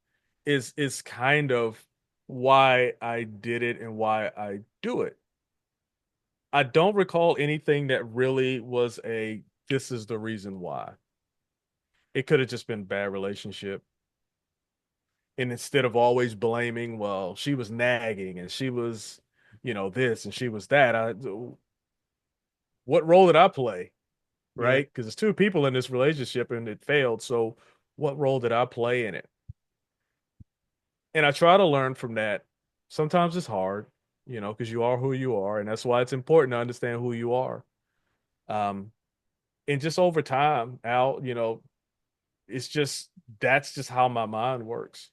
is kind of why I did it and why I do it. I don't recall anything that really was this is the reason why. It could have just been bad relationship. And instead of always blaming, well, she was nagging and she was, this and she was that. What role did I play? Yeah. Right? Because there's two people in this relationship and it failed. So what role did I play in it? And I try to learn from that. Sometimes it's hard, because you are who you are, and that's why it's important to understand who you are. Um, and just over time, Al, it's just that's just how my mind works.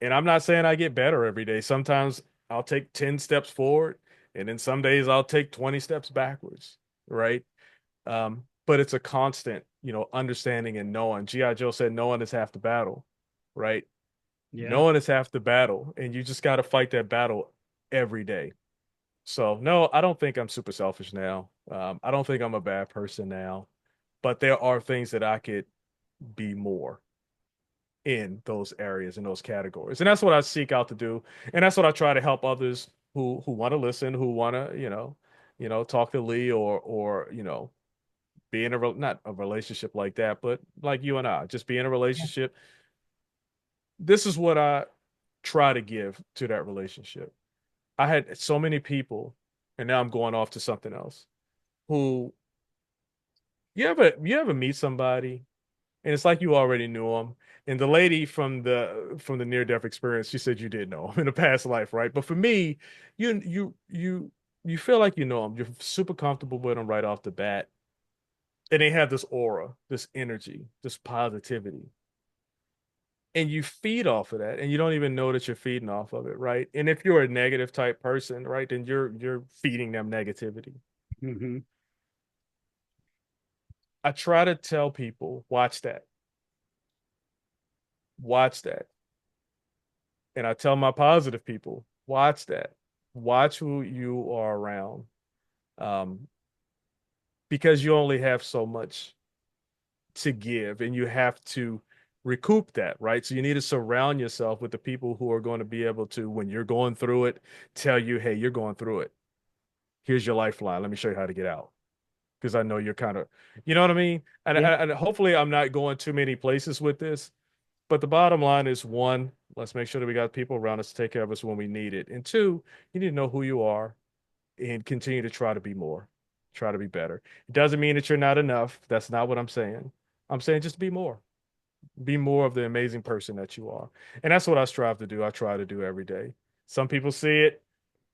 And I'm not saying I get better every day. Sometimes I'll take 10 steps forward, and then some days I'll take 20 steps backwards, right? But it's a constant, understanding and knowing. G.I. Joe said knowing is half the battle, right? Yeah. Knowing is half the battle, and you just got to fight that battle every day. So, no, I don't think I'm super selfish now. I don't think I'm a bad person now, but there are things that I could be more in those areas, in those categories. And that's what I seek out to do. And that's what I try to help others who want to listen, who want to, talk to Lee or, be in not a relationship like that, but like you and I, just be in a relationship. This is what I try to give to that relationship. I had so many people, and now I'm going off to something else, who you ever meet somebody and it's like you already knew them. And the lady from the near death experience, she said you did know him in a past life, right? But for me, you you you you feel like you know them. You're super comfortable with them right off the bat, and they have this aura, this energy, this positivity, and you feed off of that, and you don't even know that you're feeding off of it, right? And if you're a negative type person, right, then you're feeding them negativity. Hmm. I try to tell people, watch that, and I tell my positive people. Watch that. Watch who you are around. Um, because you only have so much to give and you have to recoup that, right? So you need to surround yourself with the people who are going to be able to, when you're going through it, tell you, hey, you're going through it. Here's your lifeline. Let me show you how to get out. Because I know you're kind of, you know what I mean? And, Yeah. and hopefully I'm not going too many places with this. But the bottom line is one, let's make sure that we got people around us to take care of us when we need it. And two, you need to know who you are and continue to try to be more, try to be better. It doesn't mean that you're not enough. That's not what I'm saying. I'm saying just be more of the amazing person that you are. And that's what I strive to do. I try to do every day. Some people see it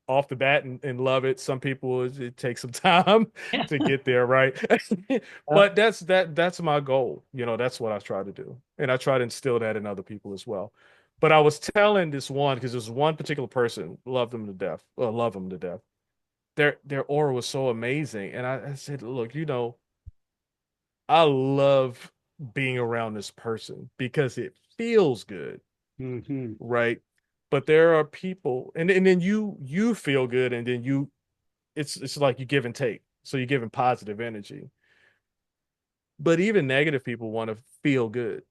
off the bat and love it. Some people it takes some time to get there, right? But that's my goal. You know, that's what I try to do. And I try to instill that in other people as well. But I was telling this one because there's one particular person, loved them to death, or love them to death. Their aura was so amazing. And I said, look, you know, I love being around this person because it feels good, Hmm. right? But there are people, and then you feel good, and then it's like you give and take. So you're giving positive energy. But even negative people want to feel good.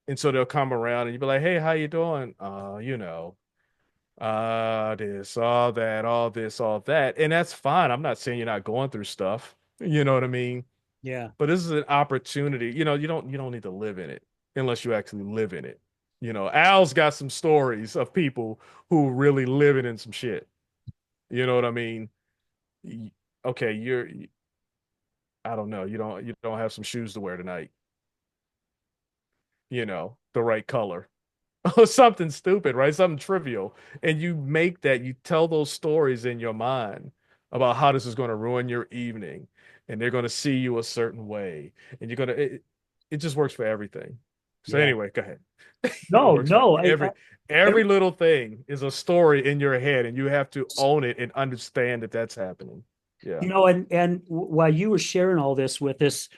And so they'll come around and you'll be like, hey, how you doing? You know, this, all that, all this, all that. And that's fine. I'm not saying you're not going through stuff. You know what I mean? Yeah. But this is an opportunity. You know, you don't need to live in it unless you actually live in it. You know, Al's got some stories of people who really living in some shit. You know what I mean? Okay, I don't know. You don't have some shoes to wear tonight. You know, the right color. Or something stupid, right? Something trivial. And you make that, you tell those stories in your mind about how this is going to ruin your evening. And they're going to see you a certain way. And it just works for everything. So Yeah. anyway, go ahead. It No, works for no. every little thing is a story in your head, and you have to own it and understand that that's happening. Yeah. And while you were sharing all this with us,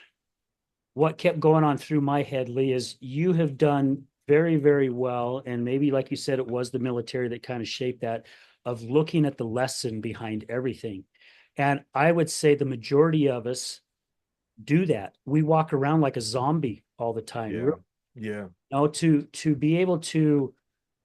what kept going on through my head, Lee, is you have done very, very well. And maybe, like you said, it was the military that kind of shaped that, of looking at the lesson behind everything. And I would say the majority of us do that. We walk around like a zombie all the time. Yeah. Yeah. To be able to,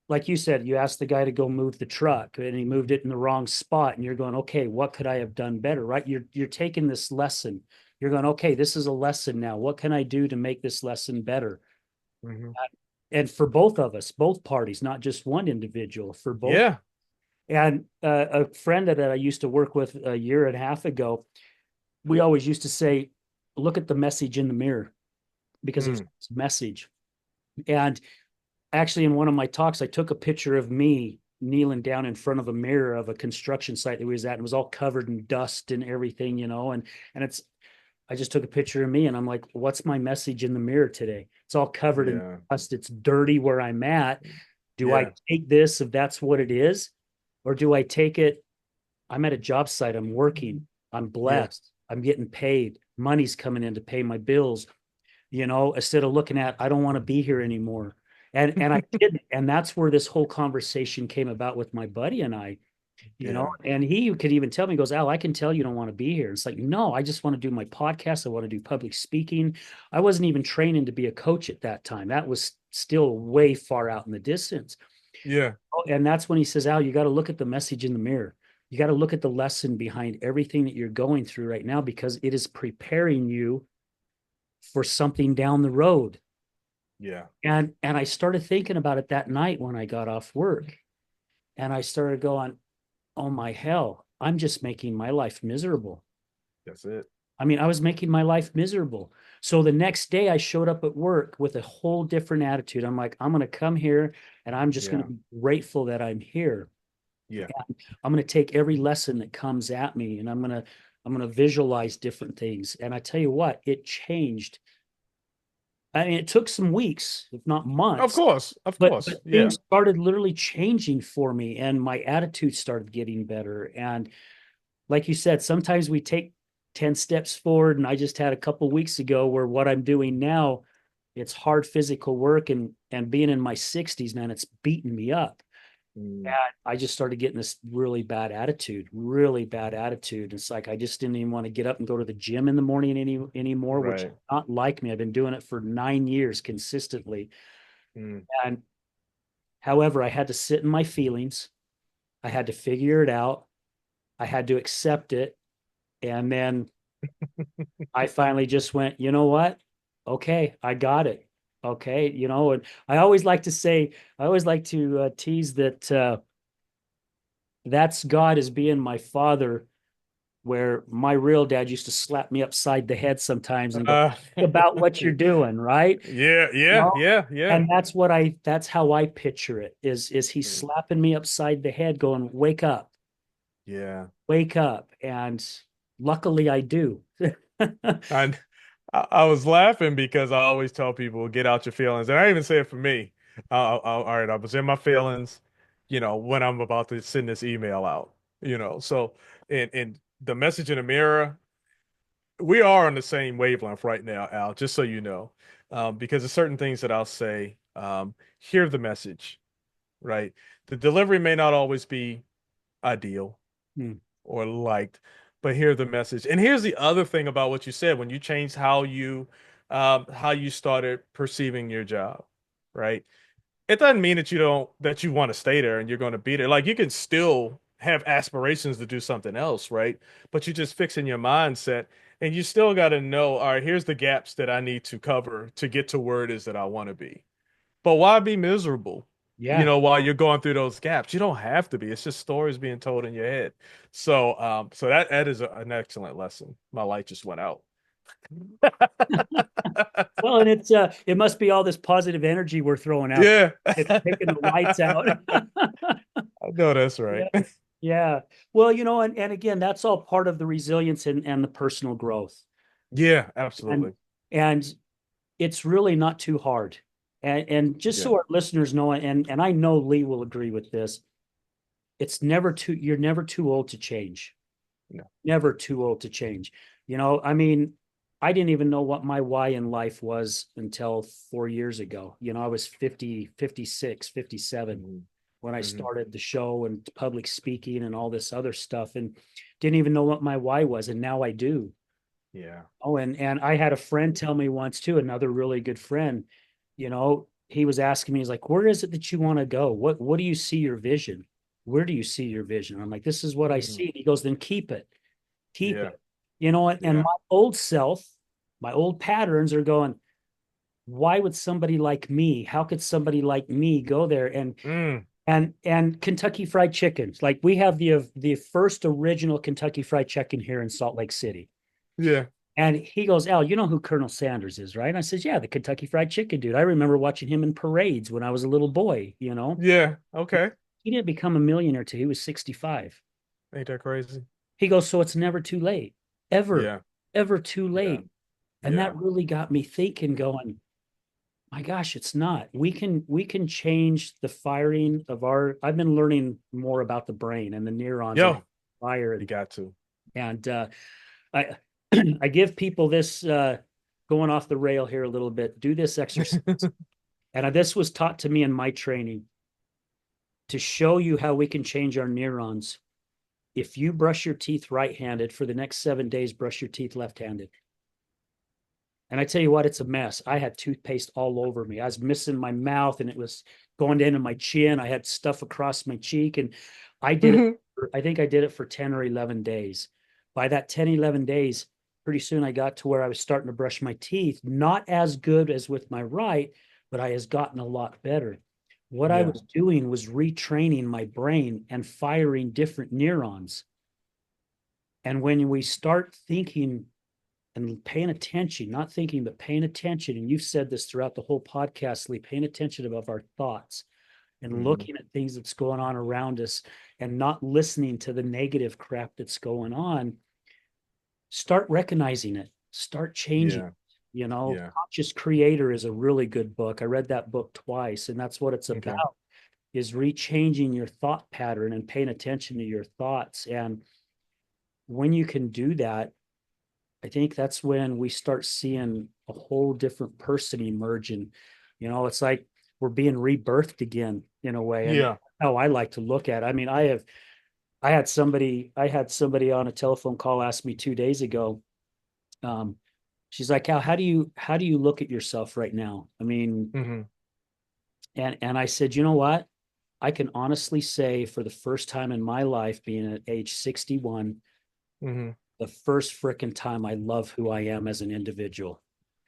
like you said, you asked the guy to go move the truck and he moved it in the wrong spot, and you're going, okay, what could I have done better? Right? You're taking this lesson. You're going, okay, this is a lesson now. What can I do to make this lesson better? Hmm. And for both of us, both parties, not just one individual, for both. Yeah. And a friend that I used to work with a year and a half ago, we always used to say, look at the message in the mirror, because there's Mm. a message. And actually, in one of my talks, I took a picture of me kneeling down in front of a mirror of a construction site that we was at, and it was all covered in dust and everything, and it's I just took a picture of me, and I'm like, what's my message in the mirror today? It's all covered in Yeah. dust. It's dirty where I'm at. Do I Yeah. take this if that's what it is? Or do I take it? I'm at a job site. I'm working. I'm Yeah. blessed. I'm getting paid. Money's coming in to pay my bills, instead of looking at, I don't want to be here anymore. And I didn't. And that's where this whole conversation came about with my buddy and I, Yeah. and he could even tell me, he goes, Al, I can tell you don't want to be here. It's like, no, I just want to do my podcast. I want to do public speaking. I wasn't even training to be a coach at that time. That was still way far out in the distance. Yeah. And that's when he says, Al, you got to look at the message in the mirror. You got to look at the lesson behind everything that you're going through right now, because it is preparing you for something down the road. Yeah. And I started thinking about it that night when I got off work. And I started going, oh my hell, I'm just making my life miserable. That's it. I mean, I was making my life miserable. So the next day I showed up at work with a whole different attitude. I'm like, I'm going to come here and I'm just going Yeah. to be grateful that I'm here. Yeah. I'm going to take every lesson that comes at me, and I'm going to visualize different things. And I tell you what, it changed. I mean, it took some weeks, if not Of months, course. Of but course. Yeah. things started literally changing for me, and my attitude started getting better. And like you said, sometimes we take 10 steps forward, and I just had a couple weeks ago where what I'm doing now, it's hard physical work, and being in my 60s, man, it's beating me up. Mm, And I just started getting this really bad attitude, really bad attitude. It's like I just didn't even want to get up and go to the gym in the morning anymore, which is right. not like me. I've been doing it for 9 years consistently. Mm. And however, I had to sit in my feelings. I had to figure it out. I had to accept it. And then I finally just went, you know what? Okay, I got it. Okay, and I always like to say, I always like to tease that that's God as being my father, where my real dad used to slap me upside the head sometimes and go, Uh, think about what you're doing, right? yeah, yeah, No. yeah, yeah. And that's how I picture it is he Mm, slapping me upside the head, going, yeah. wake up. And luckily I do. And I was laughing because I always tell people get out your feelings, and I even say it for me. All right, I was in my feelings, when I'm about to send this email out, So, and the message in the mirror, we are on the same wavelength right now, Al. Just so you know, because there's certain things that I'll say. Hear the message, right? The delivery may not always be ideal Hmm. or liked, but hear the message. And here's the other thing about what you said when you changed how you started perceiving your job, right? It doesn't mean that you want to stay there and you're going to be there. Like you can still have aspirations to do something else, right? But you're just fixing your mindset and you still got to know, all right, here's the gaps that I need to cover to get to where it is that I want to be. But why be miserable? Yeah. While you're going through those gaps, you don't have to be. It's just stories being told in your head. So that is an excellent lesson. My light just went out. Well, and it must be all this positive energy we're throwing out. Yeah, It's taking the lights out. I know that's right. Yeah. Yeah. Well, and again, that's all part of the resilience and the personal growth. Yeah, And absolutely. and it's really not too hard. And just Yeah, so our listeners know, and I know Lee will agree with this, you're never too old to change. no. Never too old to change. I mean, I didn't even know what my why in life was until 4 years ago. I was 50, 56, 57 Hmm. when I Hmm. started the show and public speaking and all this other stuff, and didn't even know what my why was. And now I do. Yeah. Oh, and I had a friend tell me once too, another really good friend, he was asking me, he's like, where is it that you want to go? What do you see your vision? Where do you see your vision? I'm like, this is what I Hmm. see. And he goes, then keep it. Keep Yeah. it. And Yeah. my old self, my old patterns are going, why would somebody like me? How could somebody like me go there? Mm. And Kentucky Fried Chicken. Like we have the first original Kentucky Fried Chicken here in Salt Lake City. Yeah. And he goes, Al, you know who Colonel Sanders is, right? And I says, yeah, the Kentucky Fried Chicken dude. I remember watching him in parades when I was a little boy. Yeah. Okay. He didn't become a millionaire till he was 65. Ain't that crazy? He goes, so it's never too late, ever, Yeah. ever too Yeah. late. And Yeah. that really got me thinking, going, my gosh, it's not. We can change the firing of I've been learning more about the brain and the neurons and Yo, fire you got to. and I I give people this going off the rail here a little bit. Do this exercise. And this was taught to me in my training to show you how we can change our neurons. If you brush your teeth right-handed for the next 7 days, brush your teeth left-handed. And I tell you what, it's a mess. I had toothpaste all over me. I was missing my mouth and it was going into my chin. I had stuff across my cheek. And I did it, I think I did it for 10 or 11 days. By that 10, 11 days, pretty soon I got to where I was starting to brush my teeth, not as good as with my right, but I has gotten a lot better. What I Yeah. was doing was retraining my brain and firing different neurons. And when we start thinking and paying attention, not thinking, but paying attention. And you've said this throughout the whole podcast, Lee, paying attention about our thoughts and Hmm. looking at things that's going on around us and not listening to the negative crap that's going on. Start recognizing it, start changing. Yeah. Yeah. Conscious Creator is a really good book. I read that book twice, and that's what it's Okay. about is rechanging your thought pattern and paying attention to your thoughts. And when you can do that, I think that's when we start seeing a whole different person emerging. It's like we're being rebirthed again in a way. And Yeah. how I like to look at it. I mean, I had somebody on a telephone call ask me 2 days ago. Um, she's like, Al, how do you look at yourself right now? I mean, Hmm. and I said, you know what? I can honestly say for the first time in my life, being at age 61, Hmm. the first frickin' time I love who I am as an individual.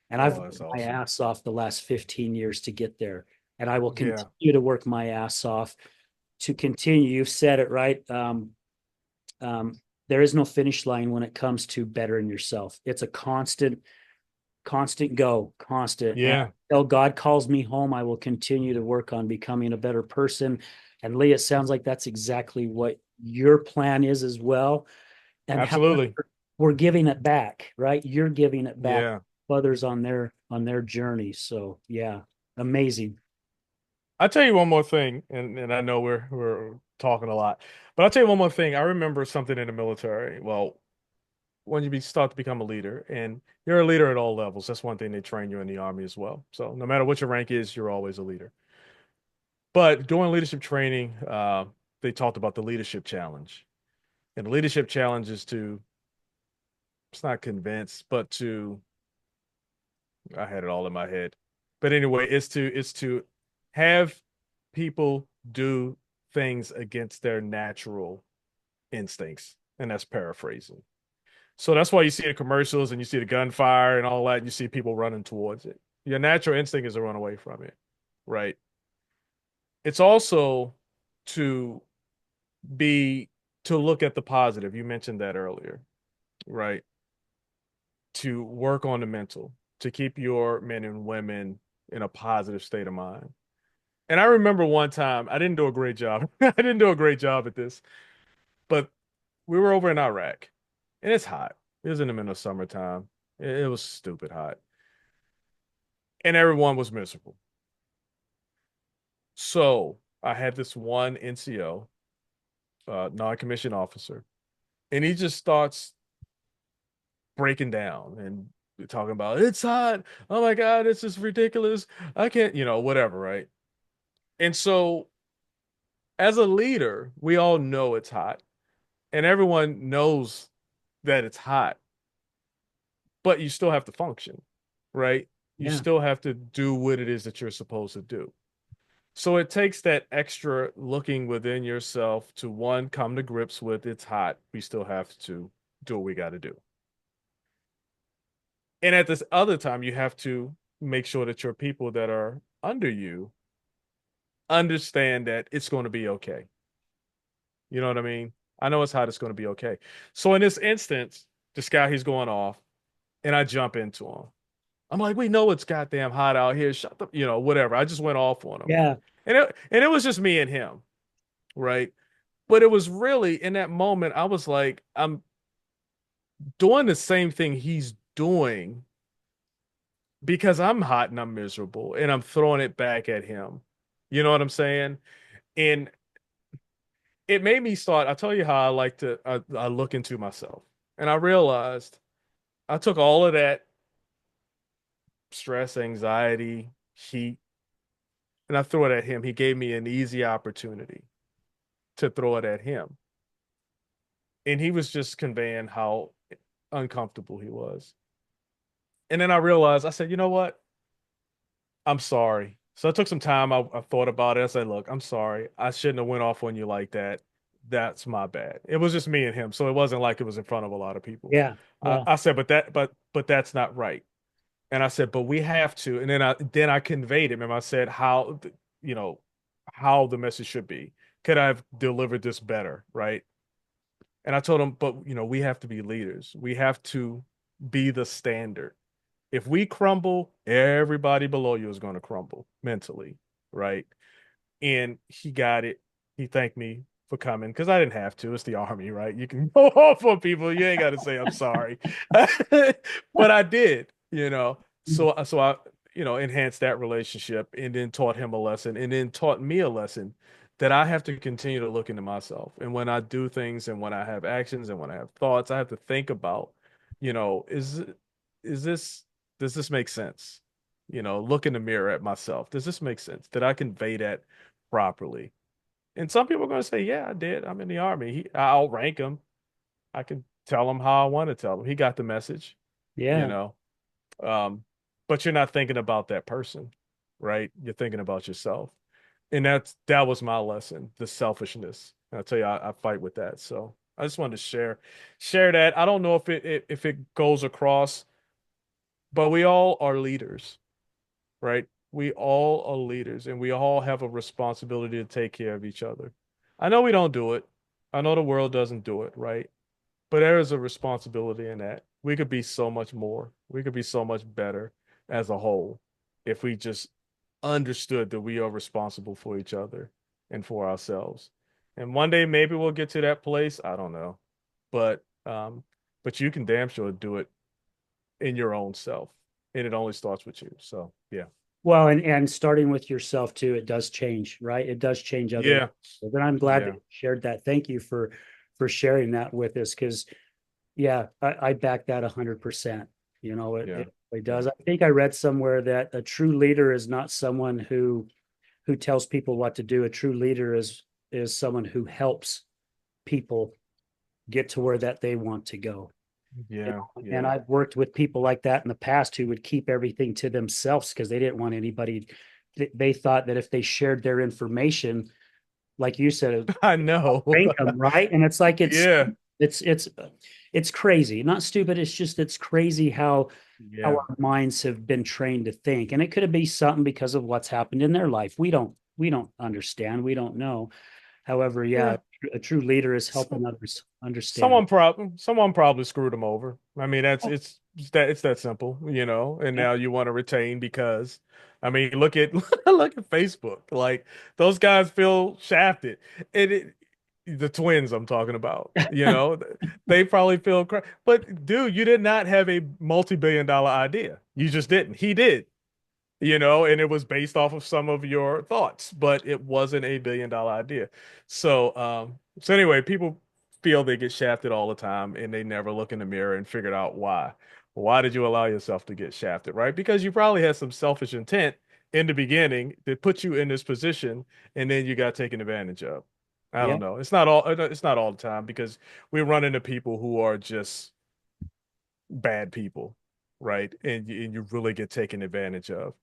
And I've Oh, that's worked my awesome. ass off the last 15 years to get there. And I will Yeah. continue to work my ass off to continue. You've said it right. Um, there is no finish line when it comes to bettering yourself. It's a constant go, constant. And Yeah. until God calls me home, I will continue to work on becoming a better person. And Lee, it sounds like that's exactly what your plan is as well. And how Absolutely. we're giving it back, right? You're giving it back Yeah. to others on their journey. So yeah, amazing. I'll tell you one more thing, and I know we're talking a lot, but I'll tell you one more thing. I remember something in the military. Well, when start to become a leader, and you're a leader at all levels. That's one thing they train you in the army as well. So no matter what your rank is, you're always a leader. But during leadership training, they talked about the leadership challenge. And the leadership challenge is to, it's not convince, but to, I had it all in my head. But anyway, it's to have people do things against their natural instincts. And that's paraphrasing. So that's why you see the commercials and you see the gunfire and all that, and you see people running towards it. Your natural instinct is to run away from it, right? It's also to be to look at the positive. You mentioned that earlier, right? To work on the mental, to keep your men and women in a positive state of mind. And I remember one time, I didn't do a great job. I didn't do a great job at this, but we were over in Iraq and it's hot. It was in the middle of summertime. It was stupid hot. And everyone was miserable. So I had this one NCO, non-commissioned officer, and he just starts breaking down and talking about it's hot. Oh my God, this is ridiculous. I can't, whatever, right? And so as a leader, we all know it's hot, and everyone knows that it's hot, but you still have to function, right? You Yeah. still have to do what it is that you're supposed to do. So it takes that extra looking within yourself to one, come to grips with it's hot. We still have to do what we got to do. And at this other time, you have to make sure that your people that are under you understand that it's going to be okay. You know what I mean? I know it's hot, it's going to be okay. So in this instance, this guy, he's going off, and I jump into him. I'm like, we know it's goddamn hot out here. Shut the, whatever. I just went off on him. Yeah. And it was just me and him, right? But it was really in that moment, I was like, I'm doing the same thing he's doing because I'm hot and I'm miserable and I'm throwing it back at him. You know what I'm saying? And it made me start. I'll tell you how I like to, I look into myself. And I realized I took all of that stress, anxiety, heat, and I threw it at him. He gave me an easy opportunity to throw it at him. And he was just conveying how uncomfortable he was. And then I realized, I said, you know what? I'm sorry. So I took some time. I thought about it. I said, look, I'm sorry. I shouldn't have went off on you like that. That's my bad. It was just me and him. So it wasn't like it was in front of a lot of people. Yeah. Yeah. I said, but that's not right. And I said, but we have to. And then I conveyed him and I said you know, how the message should be. Could I have delivered this better? Right. And I told him, but we have to be leaders. We have to be the standard. If we crumble, everybody below you is going to crumble mentally, right? And he got it. He thanked me for coming because I didn't have to. It's the army, right? You can go off on people. You ain't got to say I'm sorry, but I did, So I, enhanced that relationship and then taught him a lesson and then taught me a lesson that I have to continue to look into myself. And when I do things and when I have actions and when I have thoughts, I have to think about, is this does this make sense? look in the mirror at myself. Does this make sense? Did I convey that properly? And some people are going to say, yeah, I did. I'm in the army. I'll rank him. I can tell him how I want to tell him. He got the message, you Yeah. know. Um, but you're not thinking about that person, right? You're thinking about yourself. And that was my lesson, the selfishness. And I'll tell you, I fight with that. So I just wanted to share that. I don't know if it goes across, but we all are leaders, right? We all are leaders and we all have a responsibility to take care of each other. I know we don't do it. I know the world doesn't do it, right? But there is a responsibility in that. We could be so much more. We could be so much better as a whole if we just understood that we are responsible for each other and for ourselves. And one day maybe we'll get to that place. I don't know. But you can damn sure do it in your own self. And it only starts with you. So yeah. Well, and starting with yourself too, it does change, right? It does change other. Yeah. So then I'm glad that Yeah. you shared that. Thank you for sharing that with us because yeah, I back that 100%. Yeah. It Yeah. does. I think I read somewhere that a true leader is not someone who tells people what to do. A true leader is someone who helps people get to where that they want to go. Yeah. And Yeah. I've worked with people like that in the past who would keep everything to themselves because they didn't want anybody. They thought that if they shared their information, like you said, it I know. rank them, right? And it's like Yeah. it's it's it's crazy. Not stupid. It's just it's crazy how Yeah. our minds have been trained to think. And it could be something because of what's happened in their life. We don't understand. We don't know. However, yeah, Yeah. a true leader is So, helping others understand. someone probably screwed him over. I mean, it's that simple, and Yeah. now you want to retain because I mean, look at look at Facebook. Like those guys feel shafted. It the twins I'm talking about, they probably feel but dude, you did not have a multi-billion dollar idea. You just didn't. He did. And it was based off of some of your thoughts, but it wasn't a billion-dollar idea. So anyway, people feel they get shafted all the time and they never look in the mirror and figured out why. Why did you allow yourself to get shafted, right? Because you probably had some selfish intent in the beginning that put you in this position and then you got taken advantage of. I Yeah. don't know. It's not all the time because we run into people who are just bad people, right? And you really get taken advantage of.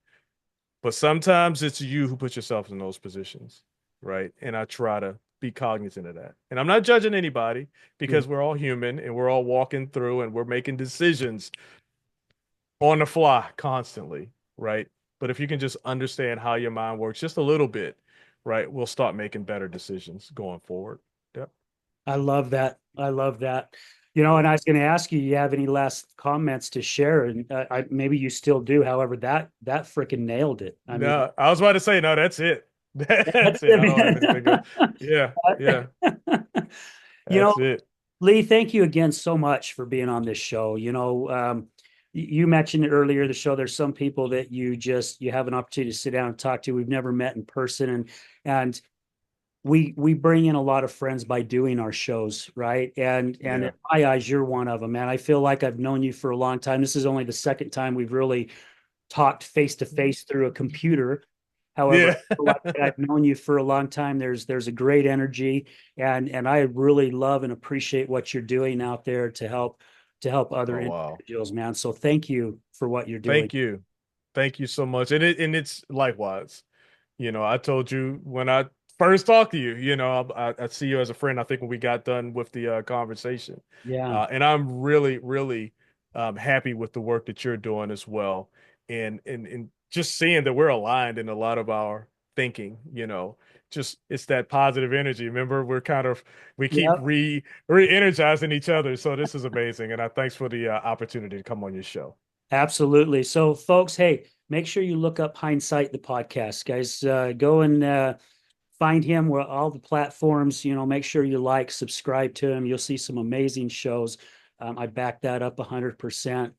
But sometimes it's you who put yourself in those positions, right? And I try to be cognizant of that. And I'm not judging anybody Yeah. because we're all human and we're all walking through and we're making decisions on the fly constantly, right? But if you can just understand how your mind works just a little bit, right, we'll start making better decisions going forward. Yep. I love that. I love that. And I was going to ask you, you have any last comments to share? And maybe you still do. However, that freaking nailed it. I mean, No, I was about to say, no, that's it. that's That's it. I don't have anything else. it, Yeah, yeah, man. You know, that's it. Lee, thank you again so much for being on this show. You mentioned earlier the show. There's some people that you have an opportunity to sit down and talk to. We've never met in person, and we bring in a lot of friends by doing our shows, right? And in Yeah. my eyes, you're one of them, man. I feel like I've known you for a long time. This is only the second time we've really talked face to face through a computer. However, I Yeah. feel like I've known you for a long time. There's a great energy, and I really love and appreciate what you're doing out there to help other Oh wow. individuals, man. So thank you for what you're doing. Thank you. Thank you so much. And it's likewise. I told you when I first talked to you, I see you as a friend. I think when we got done with the conversation, Yeah, and I'm really, really happy with the work that you're doing as well, and just seeing that we're aligned in a lot of our thinking. Just it's that positive energy. Remember, we keep yeah. re-energizing each other. So this is amazing, and I thanks for the opportunity to come on your show. Absolutely. So, folks, hey, make sure you look up Hindsight the podcast, guys. Go and find him where all the platforms. Make sure you subscribe to him. You'll see some amazing shows. I back that up 100%.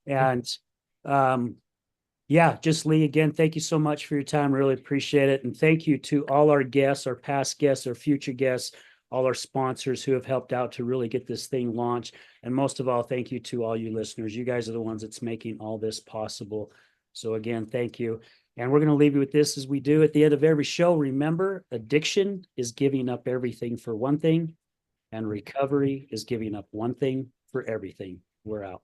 And um, yeah, just Lee, again, thank you so much for your time. Really appreciate it. And thank you to all our guests, our past guests, our future guests, all our sponsors who have helped out to really get this thing launched. And most of all, thank you to all you listeners. You guys are the ones that's making all this possible. So again, thank you. And we're going to leave you with this as we do at the end of every show. Remember, addiction is giving up everything for one thing, and recovery is giving up one thing for everything. We're out.